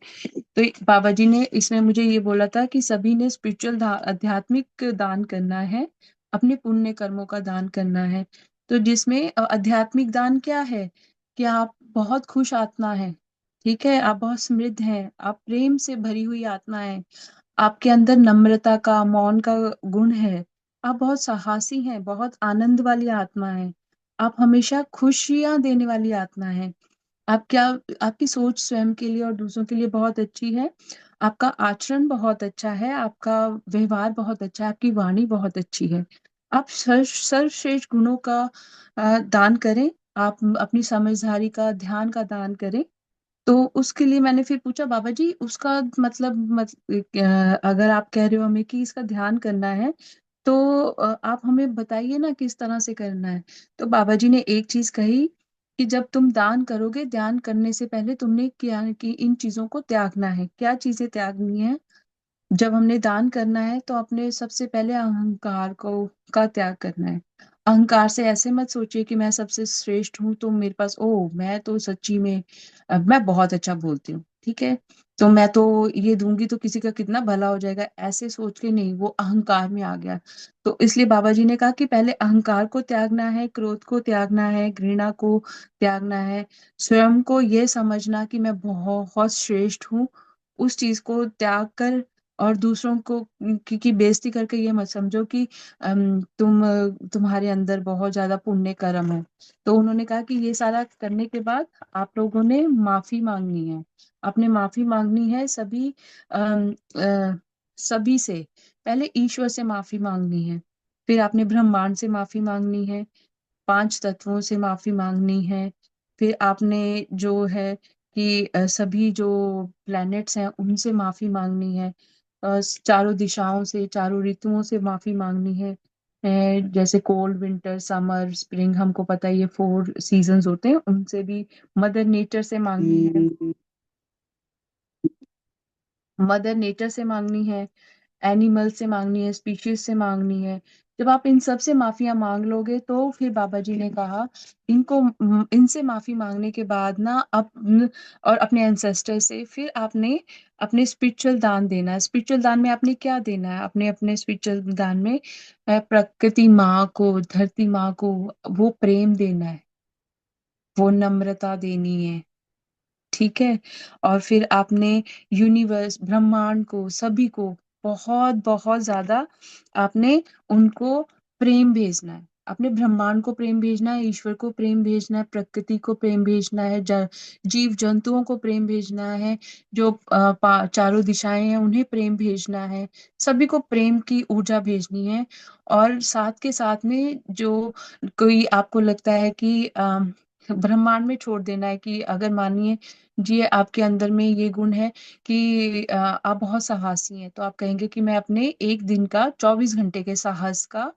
तो बाबा जी ने इसमें मुझे ये बोला था कि सभी ने स्पिरिचुअल आध्यात्मिक दान करना है, अपने पुण्य कर्मों का दान करना है। तो जिसमें आध्यात्मिक दान क्या है कि आप बहुत खुश आत्मा है, ठीक है, आप बहुत समृद्ध हैं, आप प्रेम से भरी हुई आत्मा है, आपके अंदर नम्रता का, मौन का गुण है, आप बहुत साहसी हैं, बहुत आनंद वाली आत्मा है, आप हमेशा खुशियां देने वाली आत्मा है। आप क्या, आपकी सोच स्वयं के लिए और दूसरों के लिए बहुत अच्छी है, आपका आचरण बहुत अच्छा है, आपका व्यवहार बहुत अच्छा है, आपकी वाणी बहुत अच्छी है। आप सर्वश्रेष्ठ गुणों का दान करें। आप अपनी समझदारी का, ध्यान का दान करें। तो उसके लिए मैंने फिर पूछा, बाबा जी उसका मतलब अगर आप कह रहे हो हमें कि इसका ध्यान करना है, तो आप हमें बताइए ना किस तरह से करना है। तो बाबा जी ने एक चीज कही कि जब तुम दान करोगे, ध्यान करने से पहले तुमने क्या कि इन चीजों को त्यागना है। क्या चीजें त्यागनी है? जब हमने दान करना है तो अपने सबसे पहले अहंकार को का त्याग करना है। अहंकार से ऐसे मत सोचिए कि मैं सबसे श्रेष्ठ हूँ, तो मेरे पास, ओ मैं तो सच्ची में मैं बहुत अच्छा बोलती हूँ, ठीक है, तो मैं तो ये दूंगी तो किसी का कितना भला हो जाएगा, ऐसे सोच के नहीं, वो अहंकार में आ गया। तो इसलिए बाबा जी ने कहा कि पहले अहंकार को त्यागना है, क्रोध को त्यागना है, घृणा को त्यागना है, स्वयं को ये समझना कि मैं बहुत श्रेष्ठ हूँ, उस चीज को त्याग कर, और दूसरों को की बेइज्जती करके ये मत समझो कि तुम्हारे अंदर बहुत ज्यादा पुण्य कर्म है। तो उन्होंने कहा कि ये सारा करने के बाद आप लोगों ने माफी मांगनी है। आपने माफी मांगनी है सभी अम, अ, सभी से। पहले ईश्वर से माफी मांगनी है, फिर आपने ब्रह्मांड से माफी मांगनी है, पांच तत्वों से माफी मांगनी है, फिर आपने जो है कि सभी जो प्लैनेट्स हैं उनसे माफी मांगनी है, चारों दिशाओं से, चारों ऋतुओं से माफी मांगनी है। जैसे कोल्ड, विंटर, समर, स्प्रिंग, हमको पता है ये 4 सीजन्स होते हैं, उनसे भी मदर नेचर से मांगनी है, मदर नेचर से मांगनी है, एनिमल से मांगनी है, स्पीशीज से मांगनी है। जब आप इन सब से माफिया मांग लोगे, तो फिर बाबा जी ने कहा इनको इनसे माफी मांगने के बाद ना और अपने एंसेस्टर से, फिर आपने अपने स्पिरिचुअल दान देना है। स्पिरिचुअल दान में आपने क्या देना है? अपने अपने स्पिरिचुअल दान में प्रकृति माँ को, धरती माँ को वो प्रेम देना है, वो नम्रता देनी है, ठीक है। और फिर आपने यूनिवर्स, ब्रह्मांड को, सभी को बहुत बहुत ज्यादा आपने उनको प्रेम भेजना है। अपने ब्रह्मांड को प्रेम भेजना है, ईश्वर को प्रेम भेजना है, प्रकृति को प्रेम भेजना है, जीव जंतुओं को प्रेम भेजना है, जो चारों दिशाएं हैं उन्हें प्रेम भेजना है, सभी को प्रेम की ऊर्जा भेजनी है। और साथ के साथ में जो कोई आपको लगता है कि ब्रह्मांड में छोड़ देना है, कि अगर मानिए जी आपके अंदर में ये गुण है कि आप बहुत साहसी हैं, तो आप कहेंगे कि मैं अपने एक दिन का 24 घंटे के साहस का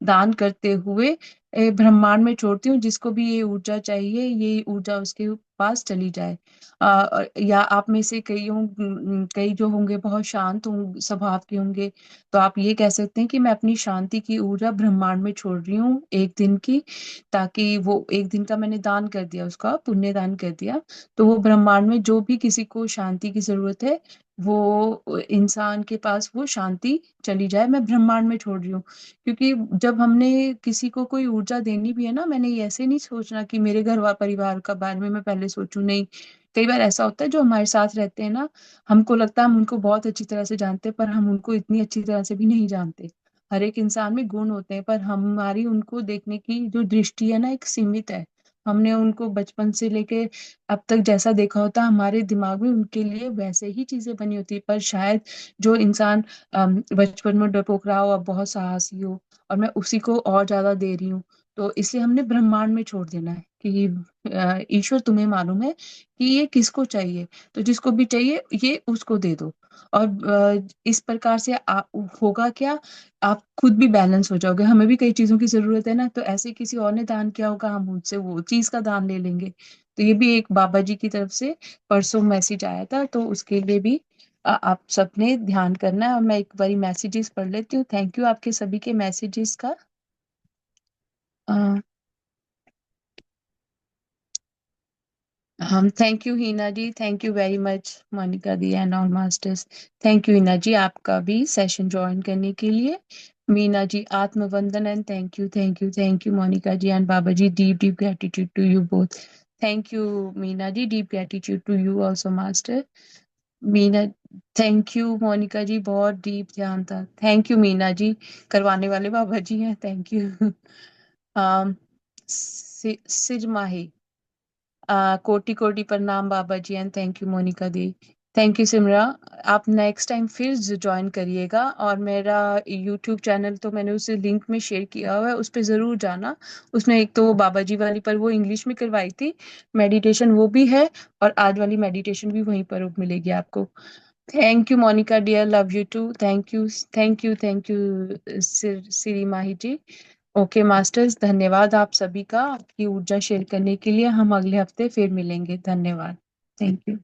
दान करते हुए ब्रह्मांड में छोड़ती हूँ, जिसको भी ये ऊर्जा चाहिए ये ऊर्जा उसके पास चली जाए। या आप में से कई जो होंगे बहुत शांत स्वभाव के होंगे, तो आप ये कह सकते हैं कि मैं अपनी शांति की ऊर्जा ब्रह्मांड में छोड़ रही हूँ एक दिन की, ताकि वो एक दिन का मैंने दान कर दिया, उसका पुण्य दान कर दिया, तो वो ब्रह्मांड में जो भी किसी को शांति की जरूरत है वो इंसान के पास वो शांति चली जाए, मैं ब्रह्मांड में छोड़ रही हूँ। क्योंकि जब हमने किसी को कोई ऊर्जा देनी भी है ना, मैंने ये ऐसे नहीं सोचना कि मेरे घर परिवार का बारे में मैं पहले सोचूं, नहीं। कई बार ऐसा होता है जो हमारे साथ रहते हैं ना, हमको लगता है हम उनको बहुत अच्छी तरह से जानते हैं, पर हम उनको इतनी अच्छी तरह से भी नहीं जानते। हर एक इंसान में गुण होते हैं, पर हमारी उनको देखने की जो दृष्टि है ना एक सीमित है। हमने उनको बचपन से लेके अब तक जैसा देखा होता, हमारे दिमाग में उनके लिए वैसे ही चीजें बनी होती है। पर शायद जो इंसान बचपन में डरपोक रहा हो, अब बहुत साहसी हो, और मैं उसी को और ज्यादा दे रही हूँ, तो इसलिए हमने ब्रह्मांड में छोड़ देना है कि ईश्वर तुम्हें मालूम है कि ये किसको चाहिए, तो जिसको भी चाहिए ये उसको दे दो। और इस प्रकार से होगा क्या, आप खुद भी बैलेंस हो जाओगे। हमें भी कई चीजों की जरूरत है ना, तो ऐसे किसी और ने दान किया होगा, हम उनसे वो चीज का दान ले लेंगे। तो ये भी एक बाबा जी की तरफ से परसों मैसेज आया था, तो उसके लिए भी आप सबने ध्यान करना है। और मैं एक बारी मैसेजेस पढ़ लेती हूँ। थैंक यू आपके सभी के मैसेजेस का। हम thank you Hina ji, thank you very much Monika di and all masters. Thank you Hina ji आपका भी सेशन ज्वाइन करने के लिए। मीना जी आत्मवंदन and thank you Monika ji and Baba ji, deep deep gratitude to you both. Thank you Meena ji, deep gratitude to you also master. Meena, thank you Monika ji, बहुत डीप ध्यान था। थैंक यू मीना जी, करवाने वाले बाबा जी हैं, थैंक यू। um, सिरमाही, कोटि कोटि प्रणाम Baba ji and thank you Monika di. Thank you Simra. आप नेक्स्ट टाइम फिर ज्वाइन करिएगा, और मेरा यूट्यूब चैनल तो मैंने उसे लिंक में शेयर किया हुआ है, उस पर ज़रूर जाना। उसमें एक तो वो बाबा जी वाली पर वो इंग्लिश में करवाई थी मेडिटेशन, वो भी है, और आज वाली मेडिटेशन भी वहीं पर मिलेगी आपको। Thank you Monica dear, love you too. Thank you, thank you Shri Mahi ji. Okay masters, धन्यवाद आप सभी का, आपकी ऊर्जा शेयर करने के लिए। हम अगले हफ्ते फिर मिलेंगे। धन्यवाद। Thank you.